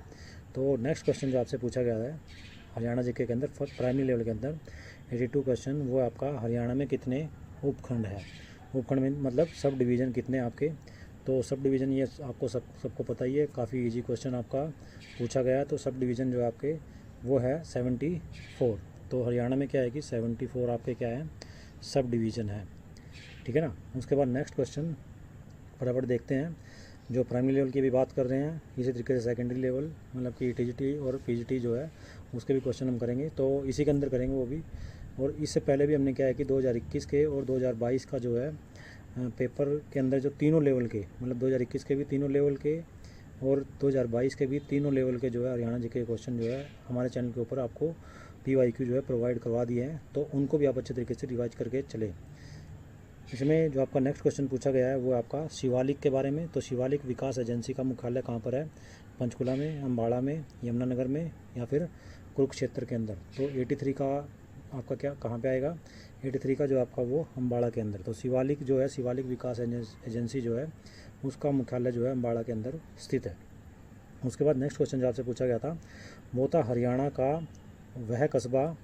तो नेक्स्ट क्वेश्चन जो आपसे पूछा गया है हरियाणा जीके के अंदर प्राइमरी लेवल के अंदर 82 क्वेश्चन, वो आपका हरियाणा में कितने उपखंड है। उपखंड में मतलब सब डिवीज़न कितने आपके। तो सब डिवीज़न ये आपको सबको पता ही है, काफ़ी इजी क्वेश्चन आपका पूछा गया है। तो सब डिवीज़न जो आपके वो है 74। तो हरियाणा में क्या है कि 74 आपके क्या है, सब डिवीज़न है, ठीक है ना। उसके बाद नेक्स्ट क्वेश्चन फटाफट देखते हैं। जो प्राइमरी लेवल की भी बात कर रहे हैं, इसी तरीके से सेकेंडरी लेवल मतलब कि टीजीटी और पीजीटी जो है उसके भी क्वेश्चन हम करेंगे, तो इसी के अंदर करेंगे वो भी। और इससे पहले भी हमने क्या है कि 2021 के और 2022 का जो है पेपर के अंदर जो तीनों लेवल के, मतलब 2021 के भी तीनों लेवल के और 2022 के भी तीनों लेवल के जो है हरियाणा जीके क्वेश्चन जो है हमारे चैनल के ऊपर आपको PYQ जो है प्रोवाइड करवा दिए हैं। तो उनको भी आप अच्छे तरीके से रिवाइज करके चले। इसमें जो आपका नेक्स्ट क्वेश्चन पूछा गया है वो आपका शिवालिक के बारे में। तो शिवालिक विकास एजेंसी का मुख्यालय कहाँ पर है, पंचकुला में, अम्बाड़ा में, यमुनानगर में या फिर कुरुक्षेत्र के अंदर। तो 83 का आपका क्या कहाँ पे आएगा, 83 का जो आपका वो अम्बाड़ा के अंदर। तो शिवालिक जो है, शिवालिक विकास एजेंसी जो है उसका मुख्यालय जो है अम्बाड़ा के अंदर स्थित है। उसके बाद नेक्स्ट क्वेश्चन जो आपसे पूछा गया था वो था हरियाणा का वह कस्बा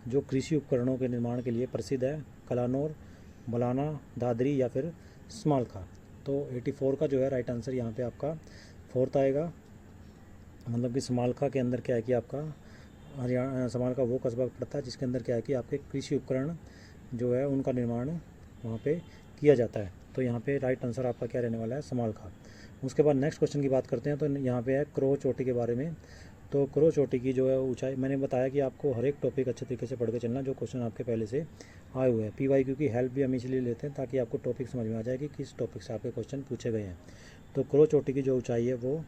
जो कृषि उपकरणों के निर्माण के लिए प्रसिद्ध है, कलानौर, मौलाना, दादरी या फिर स्मालखा। तो 84 का जो है राइट आंसर यहाँ पे आपका फोर्थ आएगा। मतलब कि स्मालखा के अंदर क्या है कि आपका हरियाणा स्मालखा वो कस्बा पड़ता है जिसके अंदर क्या है कि आपके कृषि उपकरण जो है उनका निर्माण वहाँ पे किया जाता है। तो यहाँ पे राइट आंसर आपका क्या रहने वाला है, स्मालखा। उसके बाद नेक्स्ट क्वेश्चन की बात करते हैं। तो यहाँ पे है क्रोह चोटी के बारे में। तो क्रोह चोटी की जो है ऊंचाई, मैंने बताया कि आपको हर एक टॉपिक अच्छे तरीके से पढ़ के चलना, जो क्वेश्चन आपके पहले से आए हुए हैं। PYQ की हेल्प भी हम इसलिए लेते हैं ताकि आपको टॉपिक समझ में आ जाए कि किस टॉपिक से आपके क्वेश्चन पूछे गए हैं। तो क्रोह चोटी की जो ऊंचाई है वो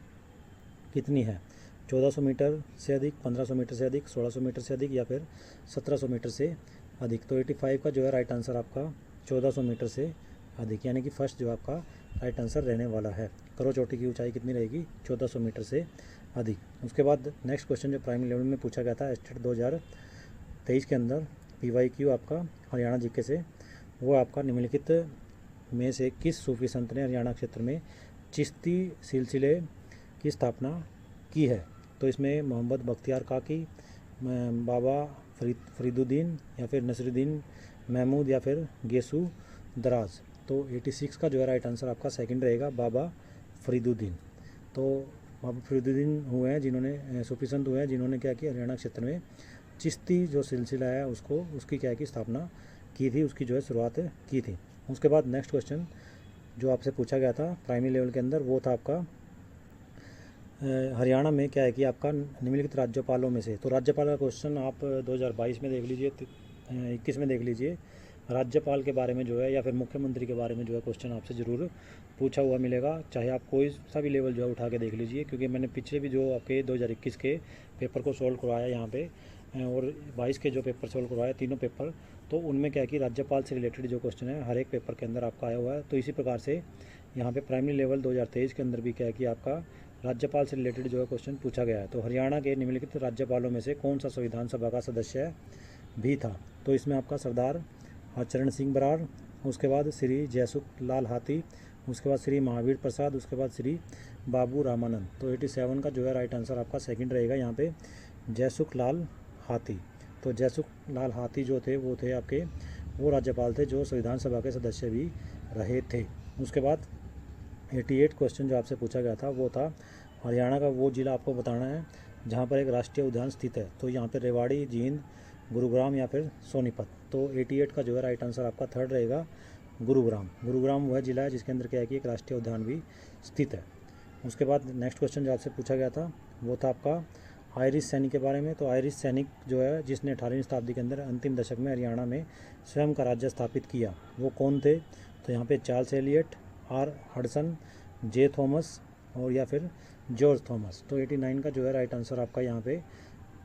कितनी है, 1400 मीटर से अधिक, 1500 मीटर से अधिक, 1600 मीटर से अधिक या फिर 1700 मीटर से अधिक। तो 85 का जो है राइट आंसर आपका 1400 मीटर से अधिक, यानी कि फर्स्ट जो आपका राइट आंसर रहने वाला है। क्रोह चोटी की ऊंचाई कितनी रहेगी, 1400 मीटर से अधिक। उसके बाद नेक्स्ट क्वेश्चन जो प्राइमरी लेवल में पूछा गया था स्टेट 2023 के अंदर PYQ आपका हरियाणा जीके से, वो आपका निम्नलिखित में से किस सूफी संत ने हरियाणा क्षेत्र में चिश्ती सिलसिले की स्थापना की है। तो इसमें मोहम्मद बख्तियार काकी, बाबा फरीदुद्दीन या फिर नसरुद्दीन महमूद या फिर गेसू दराज। तो 86 का जो है राइट आंसर आपका सेकंड रहेगा, बाबा फरीदुद्दीन। तो बाबा फरीदुद्दीन हुए हैं जिन्होंने सूफी संत हुए हैं जिन्होंने क्या किया, हरियाणा क्षेत्र में चिश्ती जो सिलसिला है उसको उसकी क्या की स्थापना की थी, उसकी जो है शुरुआत की थी। उसके बाद नेक्स्ट क्वेश्चन जो आपसे पूछा गया था प्राइमरी लेवल के अंदर वो था आपका हरियाणा में क्या है कि आपका निम्नलिखित राज्यपालों में से। तो राज्यपाल का क्वेश्चन आप 2022 में देख लीजिए, 21 में देख लीजिए, राज्यपाल के बारे में जो है या फिर मुख्यमंत्री के बारे में जो है क्वेश्चन आपसे ज़रूर पूछा हुआ मिलेगा, चाहे आप कोई सा भी लेवल जो है उठा के देख लीजिए। क्योंकि मैंने पिछले भी जो आपके 2021 के पेपर को सॉल्व करवाया यहाँ पे और 22 के जो पेपर सॉल्व करवाए तीनों पेपर, तो उनमें क्या है कि राज्यपाल से रिलेटेड जो क्वेश्चन है हर एक पेपर के अंदर आपका आया हुआ है। तो इसी प्रकार से यहाँ पे प्राइमरी लेवल 2023 के अंदर भी क्या है कि आपका राज्यपाल से रिलेटेड जो है क्वेश्चन पूछा गया है। तो हरियाणा के निम्नलिखित राज्यपालों में से कौन सा संविधान सभा का सदस्य भी था। तो इसमें आपका सरदार चरण सिंह बराड़, उसके बाद श्री जयसुख लाल हाथी, उसके बाद श्री महावीर प्रसाद, उसके बाद श्री बाबू रामानंद। तो 87 का जो है राइट आंसर आपका सेकंड रहेगा यहाँ पे, जयसुख लाल हाथी। तो जयसुख लाल हाथी जो थे वो थे आपके वो राज्यपाल थे जो संविधान सभा के सदस्य भी रहे थे। उसके बाद 88 क्वेश्चन जो आपसे पूछा गया था वो था हरियाणा का वो ज़िला आपको बताना है जहाँ पर एक राष्ट्रीय उद्यान स्थित है। तो यहाँ पर रेवाड़ी, जींद, गुरुग्राम या फिर सोनीपत। तो 88 का जो है राइट आंसर आपका थर्ड रहेगा, गुरुग्राम। गुरुग्राम वह ज़िला है जिसके अंदर क्या है कि एक राष्ट्रीय उद्यान भी स्थित है। उसके बाद नेक्स्ट क्वेश्चन जो आपसे पूछा गया था वो था आपका आयरिश सैनिक के बारे में। तो आयरिश सैनिक जो है जिसने 18वीं शताब्दी के अंदर अंतिम दशक में हरियाणा में स्वयं का राज्य स्थापित किया, वो कौन थे। तो यहाँ पे Charles Elliot, R Hudson, J Thomas, और या फिर जॉर्ज थॉमस। तो 89 का जो है राइट आंसर आपका यहाँ पे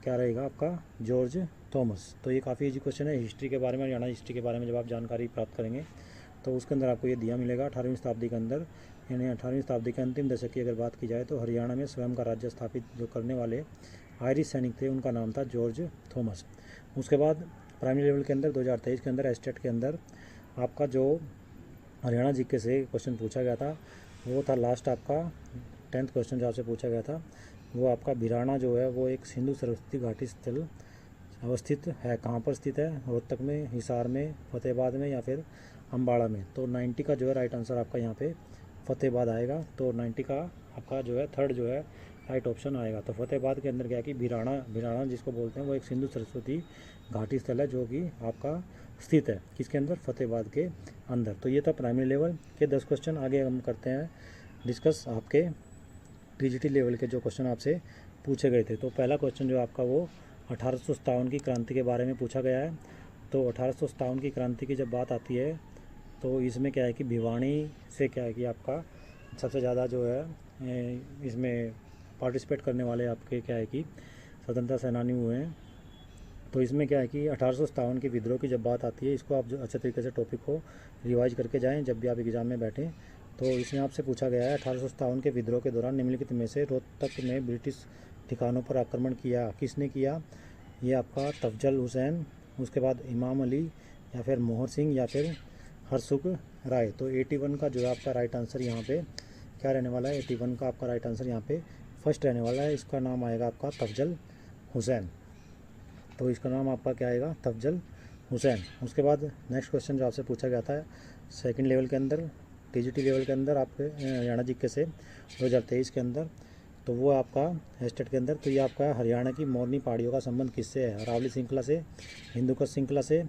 क्या रहेगा, आपका जॉर्ज थॉमस। तो ये काफ़ी इजी क्वेश्चन है हिस्ट्री के बारे में, हरियाणा हिस्ट्री के बारे में जब आप जानकारी प्राप्त करेंगे तो उसके अंदर आपको ये दिया मिलेगा। 18वीं शताब्दी के अंदर, यानी 18वीं शताब्दी के अंतिम दशक की अगर बात की जाए तो हरियाणा में स्वयं का राज्य स्थापित जो करने वाले आयरिश सैनिक थे उनका नाम था जॉर्ज थॉमस। उसके बाद प्राइमरी लेवल के अंदर 2023 के अंदर एस्टेट के अंदर आपका जो हरियाणा जीके से क्वेश्चन पूछा गया था वो था लास्ट आपका 10th क्वेश्चन जो आपसे पूछा गया था वो आपका भिराना जो है वो एक सिंधु सरस्वती घाटी स्थल अवस्थित है, कहाँ पर स्थित है, रोहतक में, हिसार में, फतेहाबाद में या फिर अम्बाड़ा में। तो 90 का जो है राइट आंसर आपका यहाँ पे फतेहाबाद आएगा। तो 90 का आपका जो है थर्ड जो है राइट ऑप्शन आएगा। तो फतेहाबाद के अंदर क्या है कि भिराना जिसको बोलते हैं वो एक सिंधु सरस्वती घाटी स्थल है जो कि आपका स्थित है किसके अंदर, फतेहाबाद के अंदर। तो ये था प्राइमरी लेवल के 10 क्वेश्चन। आगे हम करते हैं डिस्कस आपके टीजीटी लेवल के जो क्वेश्चन आपसे पूछे गए थे। तो पहला क्वेश्चन जो आपका वो 1857 की क्रांति के बारे में पूछा गया है। तो 1857 की क्रांति की जब बात आती है तो इसमें क्या है कि भिवानी से क्या है कि आपका सबसे ज़्यादा जो है इसमें पार्टिसिपेट करने वाले आपके क्या है कि स्वतंत्रता सेनानी हुए हैं। तो इसमें क्या है कि 1857 के विद्रोह की जब बात आती है, इसको आप जो अच्छे तरीके से टॉपिक को रिवाइज करके जाएं जब भी आप एग्ज़ाम में बैठें। तो इसमें आपसे पूछा गया है 1857 के विद्रोह के दौरान निम्नलिखित में से रोहतक में ब्रिटिश ठिकानों पर आक्रमण किया किसने किया। ये आपका तफजल हुसैन, उसके बाद इमाम अली या फिर मोहर सिंह या फिर हरसुख राय। तो 81 का जो है आपका राइट आंसर यहाँ पे क्या रहने वाला है, 81 का आपका राइट आंसर यहाँ पे फर्स्ट रहने वाला है। इसका नाम आएगा आपका तफजल हुसैन। तो इसका नाम आपका क्या आएगा, तफजल हुसैन। उसके बाद नेक्स्ट क्वेश्चन जो आपसे पूछा गया था सेकंड लेवल के अंदर, टीजीटी लेवल के अंदर आपके हरियाणा जीके से 2023 के अंदर, तो वो आपका एस्टेट के अंदर। तो ये आपका हरियाणा की मोरनी पहाड़ियों का संबंध किससे है, अरावली श्रृंखला से, हिंदुकुश श्रृंखला से,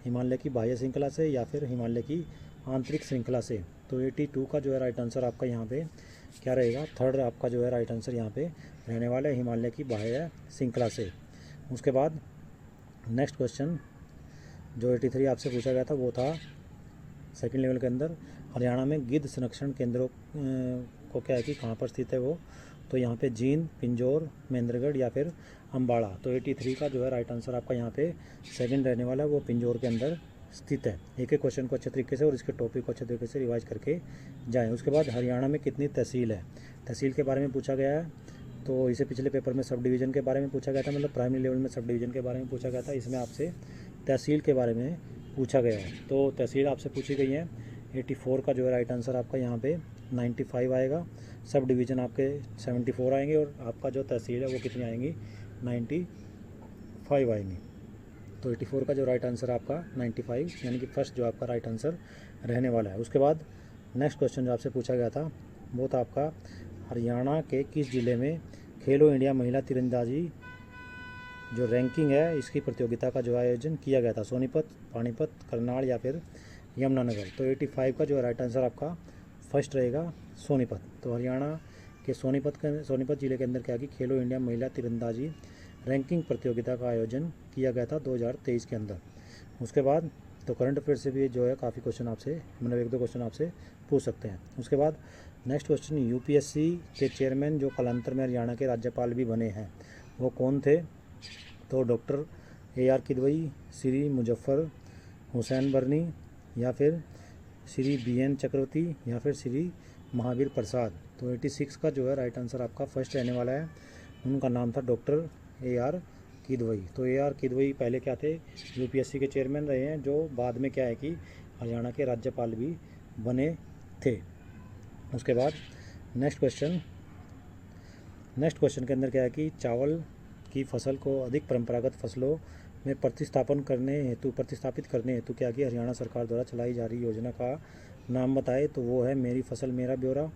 हिमालय की बाह्य श्रृंखला से या फिर हिमालय की आंतरिक श्रृंखला से। तो 82 का जो है राइट आंसर आपका यहाँ पे क्या रहेगा, थर्ड आपका जो है राइट आंसर यहाँ पे रहने वाला है, हिमालय की बाह्य श्रृंखला से। उसके बाद नेक्स्ट क्वेश्चन जो 83 आपसे पूछा गया था वो था सेकंड लेवल के अंदर, हरियाणा में गिद्ध संरक्षण केंद्रों को क्या है कि कहाँ पर स्थित है वो। तो यहाँ पे जींद, पिंजौर, महेंद्रगढ़ या फिर अम्बाड़ा। तो 83 का जो है राइट आंसर आपका यहाँ पे सेकंड रहने वाला है, वो पिंजौर के अंदर स्थित है। एक एक क्वेश्चन को अच्छे तरीके से और इसके टॉपिक को अच्छे तरीके से रिवाइज करके जाएँ। उसके बाद हरियाणा में कितनी तहसील है, तहसील के बारे में पूछा गया है। तो इसे पिछले पेपर में सब डिवीज़न के बारे में पूछा गया था, मतलब प्राइमरी लेवल में सब डिवीज़न के बारे में पूछा गया था। इसमें आपसे तहसील के बारे में पूछा गया है। तो तहसील आपसे पूछी गई है। 84 का जो है राइट आंसर आपका यहाँ पे 95 आएगा, सब डिवीज़न आपके 74 आएंगे और आपका जो तहसील है वो कितनी आएंगी, 95 आएंगी। तो 84 का जो राइट आंसर आपका 95 यानी कि फर्स्ट जो आपका राइट आंसर रहने वाला है। उसके बाद नेक्स्ट क्वेश्चन जो आपसे पूछा गया था वो था आपका हरियाणा के किस ज़िले में खेलो इंडिया महिला तीरंदाजी जो रैंकिंग है इसकी प्रतियोगिता का जो आयोजन किया गया था, सोनीपत, पानीपत, करनाल या फिर यमुनानगर। तो 85 का जो राइट आंसर आपका फर्स्ट रहेगा, सोनीपत। तो हरियाणा के सोनीपत ज़िले के अंदर क्या कि खेलो इंडिया महिला तीरंदाजी रैंकिंग प्रतियोगिता का आयोजन किया गया था 2023 के अंदर। उसके बाद तो करंट अफेयर से भी जो है काफ़ी क्वेश्चन आपसे, मतलब एक दो क्वेश्चन आपसे पूछ सकते हैं। उसके बाद नेक्स्ट क्वेश्चन, यूपीएससी के चेयरमैन जो कालांतर में हरियाणा के राज्यपाल भी बने हैं वो कौन थे। तो डॉक्टर AR किदवई, श्री मुजफ्फर हुसैन बर्नी या फिर श्री BN चक्रवर्ती या फिर श्री महावीर प्रसाद। तो 86 का जो है राइट आंसर आपका फर्स्ट रहने वाला है, उनका नाम था डॉक्टर AR किदवई। तो AR किदवई पहले क्या थे, यूपीएससी के चेयरमैन रहे हैं जो बाद में क्या है कि हरियाणा के राज्यपाल भी बने थे। उसके बाद नेक्स्ट क्वेश्चन के अंदर क्या है कि चावल की फसल को अधिक परंपरागत फसलों में प्रतिस्थापित करने हेतु क्या कि हरियाणा सरकार द्वारा चलाई जा रही योजना का नाम बताए। तो वो है मेरी फसल मेरा ब्यौरा,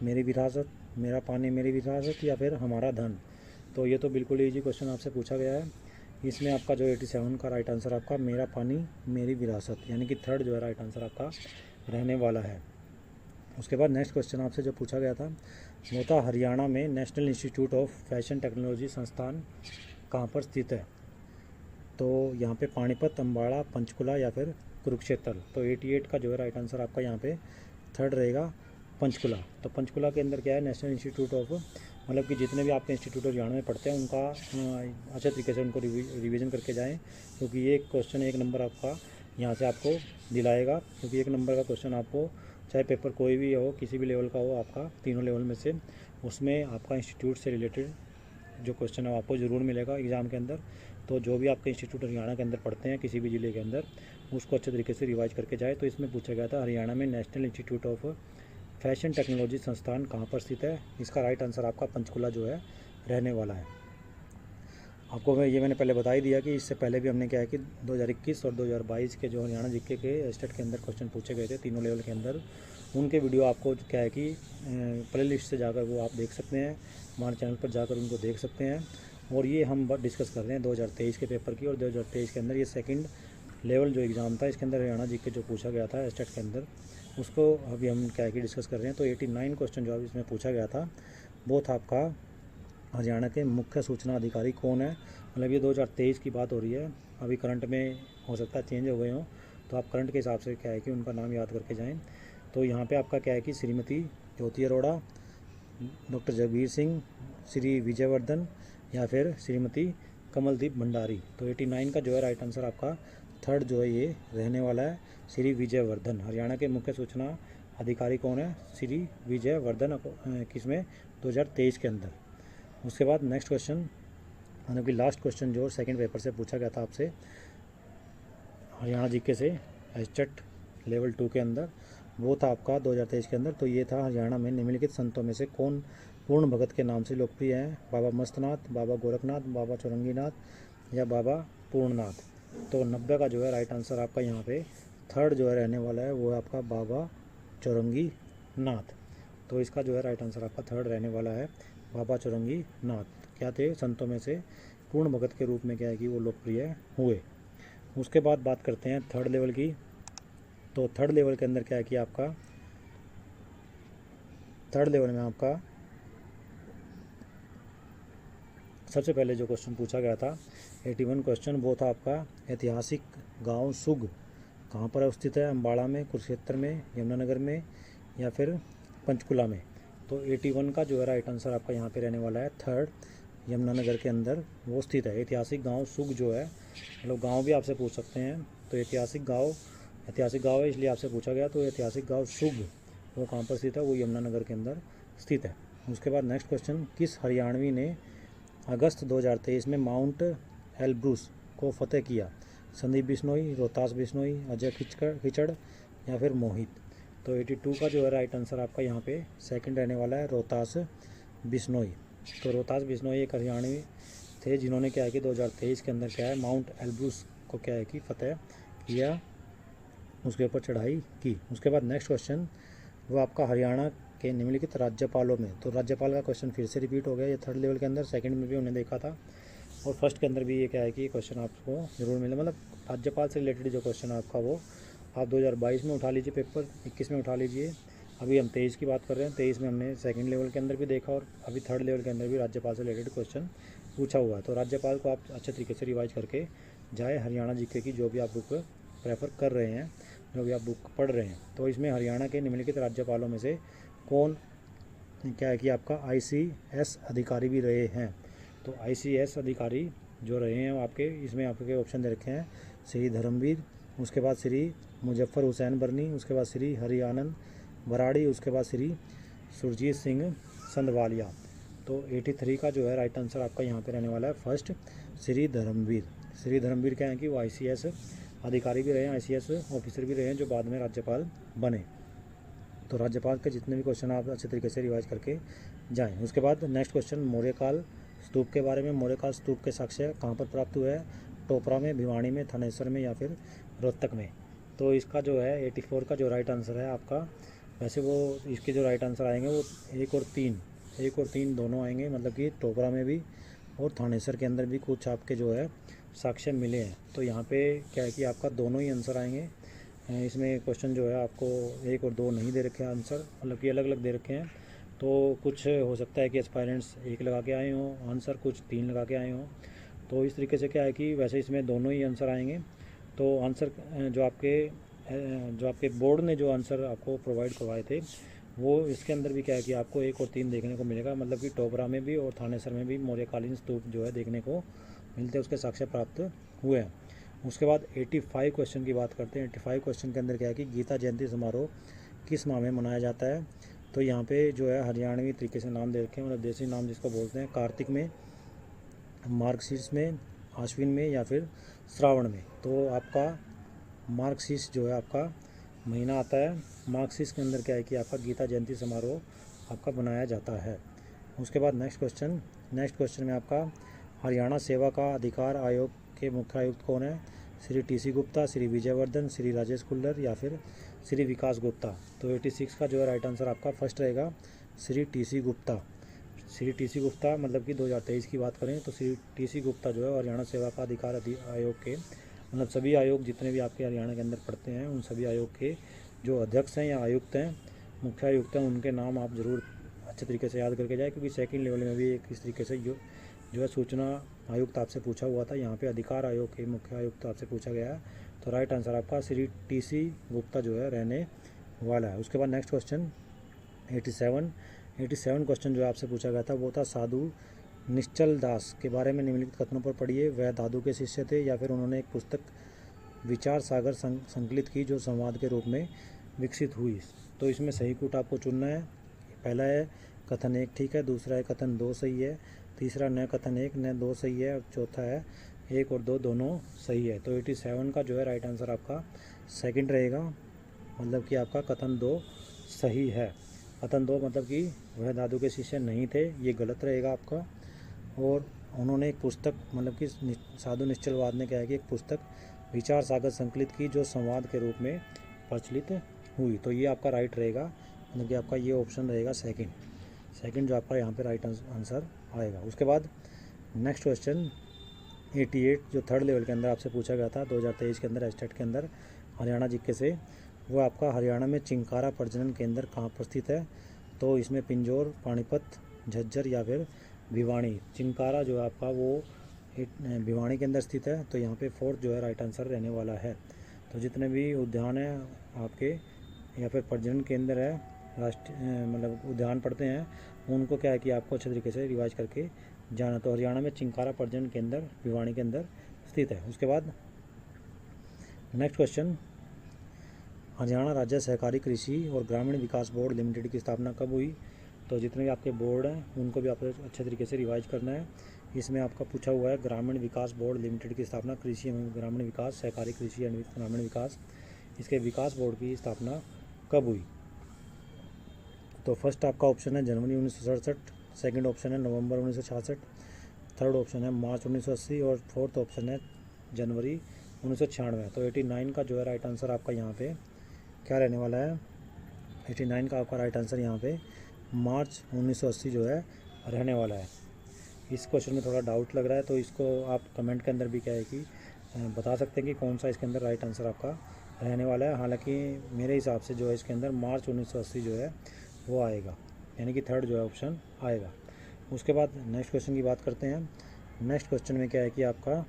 मेरी विरासत, मेरा पानी मेरी विरासत या फिर हमारा धन। तो ये तो बिल्कुल ईजी क्वेश्चन आपसे पूछा गया है। इसमें आपका जो 87 का राइट आंसर आपका मेरा पानी मेरी विरासत यानी कि थर्ड जो है राइट आंसर आपका रहने वाला है। उसके बाद नेक्स्ट क्वेश्चन आपसे जो पूछा गया था वो था हरियाणा में national institute of fashion technology संस्थान कहाँ पर स्थित है। तो यहाँ पे पानीपत, अम्बाड़ा, पंचकुला या फिर कुरुक्षेत्र। तो 88 का जो है राइट आंसर आपका यहाँ पे थर्ड रहेगा, पंचकुला। तो पंचकुला के अंदर क्या है, नेशनल इंस्टीट्यूट ऑफ, मतलब कि जितने भी आपके इंस्टीट्यूट हरियाणा में पढ़ते हैं उनका अच्छे तरीके से उनको रिवीजन करके जाएं, क्योंकि ये क्वेश्चन 1 नंबर आपका यहाँ से आपको दिलाएगा। क्योंकि 1 नंबर का क्वेश्चन आपको चाहे पेपर कोई भी हो, किसी भी लेवल का हो आपका, तीनों लेवल में से, उसमें आपका इंस्टीट्यूट से रिलेटेड जो क्वेश्चन है आपको ज़रूर मिलेगा एग्ज़ाम के अंदर। तो जो भी आपके इंस्टीट्यूट हरियाणा के अंदर पढ़ते हैं किसी भी ज़िले के अंदर, उसको अच्छे तरीके से रिवाइज करके जाए। तो इसमें पूछा गया था हरियाणा में national institute of fashion technology संस्थान कहाँ पर स्थित है। इसका राइट आंसर आपका पंचकुला जो है रहने वाला है। आपको मैंने पहले बता ही दिया कि इससे पहले भी हमने क्या है कि 2021 और 2022 के जो हरियाणा जीके के स्टेट के अंदर क्वेश्चन पूछे गए थे तीनों लेवल के अंदर, उनके वीडियो आपको क्या है कि प्ले लिस्ट से जाकर वो आप देख सकते हैं, हमारे चैनल पर जाकर उनको देख सकते हैं। और ये हम डिस्कस कर रहे हैं 2023 के पेपर की, और 2023 के अंदर ये सेकंड लेवल जो एग्ज़ाम था इसके अंदर हरियाणा जीके जो पूछा गया था स्टेट के अंदर, उसको अभी हम क्या है कि डिस्कस कर रहे हैं। तो 89 क्वेश्चन जो इसमें पूछा गया था वो था आपका हरियाणा के मुख्य सूचना अधिकारी कौन है। मतलब ये 2023 की बात हो रही है, अभी करंट में हो सकता है चेंज हो गए हों, तो आप करंट के हिसाब से क्या है कि उनका नाम याद करके जाएं। तो यहाँ पे आपका क्या है कि श्रीमती ज्योति अरोड़ा, डॉक्टर जगबीर सिंह, श्री विजयवर्धन या फिर श्रीमती कमलदीप भंडारी। तो 89 का जो है राइट आंसर आपका थर्ड जो है ये रहने वाला है, श्री विजयवर्धन। हरियाणा के मुख्य सूचना अधिकारी कौन है, श्री विजयवर्धन, किसमें 2023 के अंदर। उसके बाद नेक्स्ट क्वेश्चन, मतलब कि लास्ट क्वेश्चन जो सेकंड पेपर से पूछा गया था आपसे हरियाणा जीके से एस्टेट लेवल 2 के अंदर, वो था आपका 2023 के अंदर। तो ये था हरियाणा में निम्नलिखित संतों में से कौन पूर्ण भगत के नाम से लोकप्रिय है। बाबा मस्तनाथ, बाबा गोरखनाथ, बाबा चौरंगीनाथ या बाबा पूर्णनाथ। तो 90 का जो है राइट आंसर आपका यहाँ पे थर्ड जो है रहने वाला है, वो है आपका बाबा चौरंगीनाथ। तो इसका जो है राइट आंसर आपका थर्ड रहने वाला है, बाबा चौरंगीनाथ। क्या थे, संतों में से पूर्ण भगत के रूप में क्या है कि वो लोकप्रिय हुए। उसके बाद बात करते हैं थर्ड लेवल की। तो थर्ड लेवल के अंदर क्या है कि आपका थर्ड लेवल में आपका सबसे पहले जो क्वेश्चन पूछा गया था 81 क्वेश्चन, वो था आपका ऐतिहासिक गांव सुग कहाँ पर स्थित है। अम्बाड़ा में, कुरुक्षेत्र में, यमुनानगर में या फिर पंचकुला में। तो 81 का जो है राइट आंसर आपका यहाँ पे रहने वाला है थर्ड, यमुनानगर के अंदर वो स्थित है। ऐतिहासिक गांव सुग जो है, मतलब गांव भी आपसे पूछ सकते हैं। तो ऐतिहासिक गांव है इसलिए आपसे पूछा गया। तो ऐतिहासिक गांव सुग वो कहाँ पर स्थित है, वो यमुनानगर के अंदर स्थित है। उसके बाद नेक्स्ट क्वेश्चन, किस हरियाणवी ने अगस्त 2023 में माउंट एल्ब्रूस को फतेह किया। संदीप बिश्नोई, रोहतास बिश्नोई, अजय खिचड़ या फिर मोहित। तो 82 का जो है राइट आंसर आपका यहाँ पे सेकंड रहने वाला है, रोहतास बिश्नोई। तो रोहतास बिश्नोई एक हरियाणवी थे जिन्होंने क्या है कि 2023 के अंदर क्या है माउंट एल्ब्रूस को क्या है कि फतेह किया, उसके ऊपर चढ़ाई की। उसके बाद नेक्स्ट क्वेश्चन, वो आपका हरियाणा के निम्नलिखित राज्यपालों में। तो राज्यपाल का क्वेश्चन फिर से रिपीट हो गया, ये थर्ड लेवल के अंदर, सेकंड में भी उन्हें देखा था और फर्स्ट के अंदर भी ये क्या है कि क्वेश्चन आपको जरूर मिले। मतलब राज्यपाल से रिलेटेड जो क्वेश्चन आपका वो आप 2022 में उठा लीजिए, पेपर 21 में उठा लीजिए। अभी हम 23 की बात कर रहे हैं, 23 में हमने सेकंड लेवल के अंदर भी देखा और अभी थर्ड लेवल के अंदर भी राज्यपाल से रिलेटेड क्वेश्चन पूछा हुआ है। तो राज्यपाल को आप अच्छे तरीके से रिवाइज करके जाए हरियाणा जीके की, जो भी आप बुक प्रेफर कर रहे हैं, जो भी आप बुक पढ़ रहे हैं। तो इसमें हरियाणा के निम्नलिखित राज्यपालों में से कौन क्या है कि आपका ICS अधिकारी भी रहे हैं। तो ICS अधिकारी जो रहे हैं वो आपके इसमें आपके ऑप्शन दे रखे हैं, श्री धर्मवीर, उसके बाद श्री मुजफ्फर हुसैन बरनी, उसके बाद श्री हरि आनंद बराड़ी, उसके बाद श्री सुरजीत सिंह संधवालिया। तो 83 का जो है राइट आंसर आपका यहाँ पे रहने वाला है फर्स्ट, श्री धर्मवीर। श्री धर्मवीर क्या है कि वो ICS अधिकारी भी रहे हैं, ICS ऑफिसर भी रहे हैं, जो बाद में राज्यपाल बने। तो राज्यपाल के जितने भी क्वेश्चन आप अच्छे तरीके से रिवाइज करके जाएं। उसके बाद नेक्स्ट क्वेश्चन, मौर्यकाल स्तूप के बारे में। मौर्यकाल स्तूप के साक्ष्य कहाँ पर प्राप्त हुए हैं, टोपरा में, भिवानी में, थानेसर में या फिर रोहतक में। तो इसका जो है 84 का जो राइट आंसर है आपका, वैसे वो इसके जो राइट आंसर आएंगे वो 1 और 3 दोनों आएंगे, मतलब कि टोपरा में भी और थानेसर के अंदर भी कुछ आपके जो है साक्ष्य मिले हैं। तो यहाँ पे क्या है कि आपका दोनों ही आंसर आएंगे। इसमें क्वेश्चन जो है आपको 1 और 2 नहीं दे रखे हैं आंसर, मतलब कि अलग अलग दे रखे हैं। तो कुछ हो सकता है कि एस्पायरेंट्स 1 लगा के आए हों आंसर, कुछ 3 लगा के आए हों। तो इस तरीके से क्या है कि वैसे इसमें दोनों ही आंसर आएंगे। तो आंसर जो आपके बोर्ड ने जो आंसर आपको प्रोवाइड करवाए थे वो इसके अंदर भी क्या है कि आपको 1 और 3 देखने को मिलेगा, मतलब कि टोबरा में भी और थानेसर में भी मौर्यकालीन स्तूप जो है देखने को मिलते हैं, उसके साक्ष्य प्राप्त हुए हैं। उसके बाद 85 क्वेश्चन की बात करते हैं। 85 क्वेश्चन के अंदर क्या है कि गीता जयंती समारोह किस माह में मनाया जाता है। तो यहाँ पे जो है हरियाणवी तरीके से नाम दे रखे हैं, मतलब देसी नाम जिसको बोलते हैं, कार्तिक में, मार्गशीर्ष में, आश्विन में या फिर श्रावण में। तो आपका मार्गशीर्ष जो है आपका महीना आता है। मार्गशीर्ष के अंदर क्या है कि आपका गीता जयंती समारोह आपका बनाया जाता है। उसके बाद नेक्स्ट क्वेश्चन में आपका हरियाणा सेवा का अधिकार आयोग के मुख्य आयुक्त कौन है। श्री टी.सी. गुप्ता, श्री विजयवर्धन, श्री राजेश कुल्लर या फिर श्री विकास गुप्ता। तो 86 का जो है राइट आंसर आपका फर्स्ट रहेगा, श्री टी.सी. गुप्ता। श्री टी.सी. गुप्ता मतलब कि 2023 की बात करें तो श्री टी.सी. गुप्ता जो है हरियाणा सेवा का अधिकार आयोग के, मतलब सभी आयोग जितने भी आपके हरियाणा के अंदर पड़ते हैं उन सभी आयोग के जो अध्यक्ष हैं या आयुक्त हैं, मुख्य आयुक्त हैं, उनके नाम आप ज़रूर अच्छे तरीके से याद करके जाए, क्योंकि सेकंड लेवल में भी एक इस तरीके से जो है सूचना आयुक्त आपसे पूछा हुआ था। यहाँ पे अधिकार आयोग के मुख्य आयुक्त आपसे पूछा गया है। तो राइट आंसर आपका श्री टी.सी. गुप्ता जो है रहने वाला है। उसके बाद नेक्स्ट क्वेश्चन 87 क्वेश्चन जो आपसे पूछा गया था वो था साधु निश्चल दास के बारे में निम्नलिखित कथनों पर पढ़िए। वह दादू के शिष्य थे या फिर उन्होंने एक पुस्तक विचार सागर संकलित की जो संवाद के रूप में विकसित हुई। तो इसमें सही कूट आपको चुनना है। पहला है कथन 1 ठीक है, दूसरा है कथन 2 सही है, तीसरा न कथन 1 न 2 सही है और चौथा है 1 और 2 दोनों सही है। तो 87 का जो है राइट आंसर आपका सेकंड रहेगा, मतलब कि आपका कथन 2 सही है। कथन 2 मतलब कि वह दादू के शिष्य नहीं थे, ये गलत रहेगा आपका। और उन्होंने एक पुस्तक, मतलब कि साधु निश्चलवाद ने क्या है कि एक पुस्तक विचार सागर संकलित की जो संवाद के रूप में प्रचलित हुई। तो ये आपका राइट रहेगा, मतलब कि आपका ये ऑप्शन रहेगा सेकंड जो आपका यहाँ पे राइट आंसर आएगा। उसके बाद नेक्स्ट क्वेश्चन 88 जो थर्ड लेवल के अंदर आपसे पूछा गया था 2023 के अंदर एस्टेट के अंदर हरियाणा जीके से, वो आपका हरियाणा में चिंकारा प्रजनन केंद्र कहाँ पर स्थित है। तो इसमें पिंजौर, पानीपत, झज्जर या फिर भिवानी। चिंकारा जो है आपका वो भिवानी के अंदर स्थित है। तो यहाँ पे फोर्थ जो है राइट आंसर रहने वाला है। तो जितने भी उद्यान हैं आपके या फिर प्रजनन केंद्र है, राष्ट्रीय मतलब उद्यान पढ़ते हैं, उनको क्या है कि आपको अच्छे तरीके से रिवाइज करके जाना। तो हरियाणा में चिंकारा प्रजनन केंद्र भिवानी के अंदर स्थित है। उसके बाद नेक्स्ट क्वेश्चन हरियाणा राज्य सहकारी कृषि और ग्रामीण विकास बोर्ड लिमिटेड की स्थापना कब हुई। तो जितने भी आपके बोर्ड हैं उनको भी आपको अच्छे तरीके से रिवाइज करना है। इसमें आपका पूछा हुआ है ग्रामीण विकास बोर्ड लिमिटेड की स्थापना कृषि एवं ग्रामीण विकास, सहकारी कृषि एवं ग्रामीण विकास, इसके विकास बोर्ड की स्थापना कब हुई। तो फर्स्ट आपका ऑप्शन है जनवरी 1967, सेकंड ऑप्शन है नवंबर 1966, थर्ड ऑप्शन है मार्च 1980 और फोर्थ ऑप्शन है जनवरी 1996। तो 89 का जो है राइट आंसर आपका यहाँ पे क्या रहने वाला है। 89 का आपका राइट आंसर यहाँ पे मार्च 1980 जो है रहने वाला है। इस क्वेश्चन में थोड़ा डाउट लग रहा है तो इसको आप कमेंट के अंदर भी क्या है कि बता सकते हैं कि कौन सा इसके अंदर राइट आंसर आपका रहने वाला है। हालांकि मेरे हिसाब से जो है इसके अंदर मार्च 1980 जो है वो आएगा, यानी कि थर्ड जो है ऑप्शन आएगा। उसके बाद नेक्स्ट क्वेश्चन की बात करते हैं। नेक्स्ट क्वेश्चन में क्या है कि आपका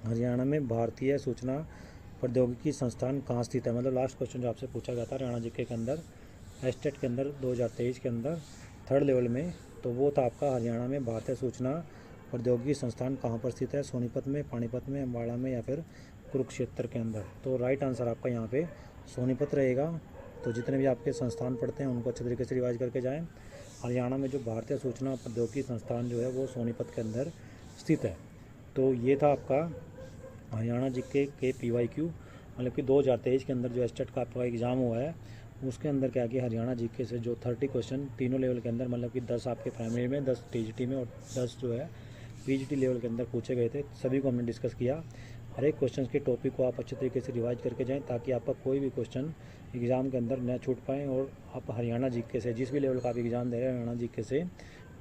हरियाणा में भारतीय सूचना प्रौद्योगिकी संस्थान कहाँ स्थित है। मतलब लास्ट क्वेश्चन जो आपसे पूछा गया था हरियाणा जीके के अंदर एस्टेट के अंदर 2023 के अंदर थर्ड लेवल में, तो वो था आपका हरियाणा में भारतीय सूचना प्रौद्योगिकी संस्थान कहाँ पर स्थित है। सोनीपत में, पानीपत में, अम्बाड़ा में या फिर कुरुक्षेत्र के अंदर। तो राइट आंसर आपका यहाँ पे सोनीपत रहेगा। तो जितने भी आपके संस्थान पढ़ते हैं उनको अच्छे तरीके से रिवाइज करके जाएं। हरियाणा में जो भारतीय सूचना प्रौद्योगिकी संस्थान जो है वो सोनीपत के अंदर स्थित है। तो ये था आपका हरियाणा जीके के PYQ, मतलब कि 2023 के अंदर जो एस्टेट का आपका एग्ज़ाम हुआ है उसके अंदर क्या कि हरियाणा जीके से जो 30 क्वेश्चन तीनों लेवल के अंदर, मतलब कि 10 आपके प्राइमरी में, 10 TGT में और 10 जो है PGT लेवल के अंदर पूछे गए थे, सभी को हमने डिस्कस किया। हर एक क्वेश्चन के टॉपिक को आप अच्छे तरीके से रिवाइज करके जाएं ताकि आपका कोई भी क्वेश्चन एग्ज़ाम के अंदर न छूट पाएँ। और आप हरियाणा जीके से जिस भी लेवल का आप एग्ज़ाम दे रहे हैं हरियाणा जीके से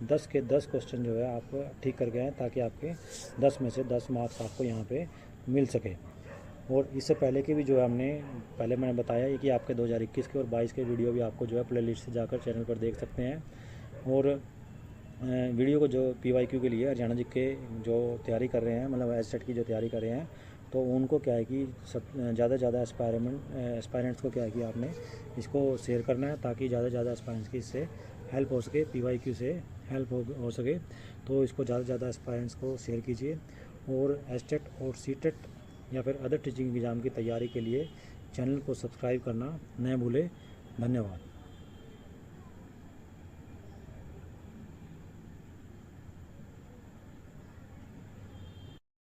10 के 10 क्वेश्चन जो है आप ठीक करके आएँ ताकि आपके 10 में से 10 मार्क्स आपको यहाँ पर मिल सके। और इससे पहले की भी जो है पहले मैंने बताया है कि आपके 2021 के और 22 के वीडियो भी आपको जो है प्ले लिस्ट से जाकर चैनल पर देख सकते हैं। और वीडियो को जो PYQ के लिए हरियाणा जी के जो तैयारी कर रहे हैं, मतलब एस्टेट की जो तैयारी कर रहे हैं, तो उनको क्या है कि सब ज़्यादा से ज़्यादा एस्पायरेंट्स को क्या है कि आपने इसको शेयर करना है, ताकि ज़्यादा से ज़्यादा एस्पायरेंट्स की इससे हेल्प हो सके, PYQ से हेल्प हो सके। तो इसको ज़्यादा से ज़्यादा एस्पायरेंट्स को शेयर कीजिए। और एस्टेट और सीटेट या फिर अदर टीचिंग एग्ज़ाम की तैयारी के लिए चैनल को सब्सक्राइब करना न भूलें। धन्यवाद।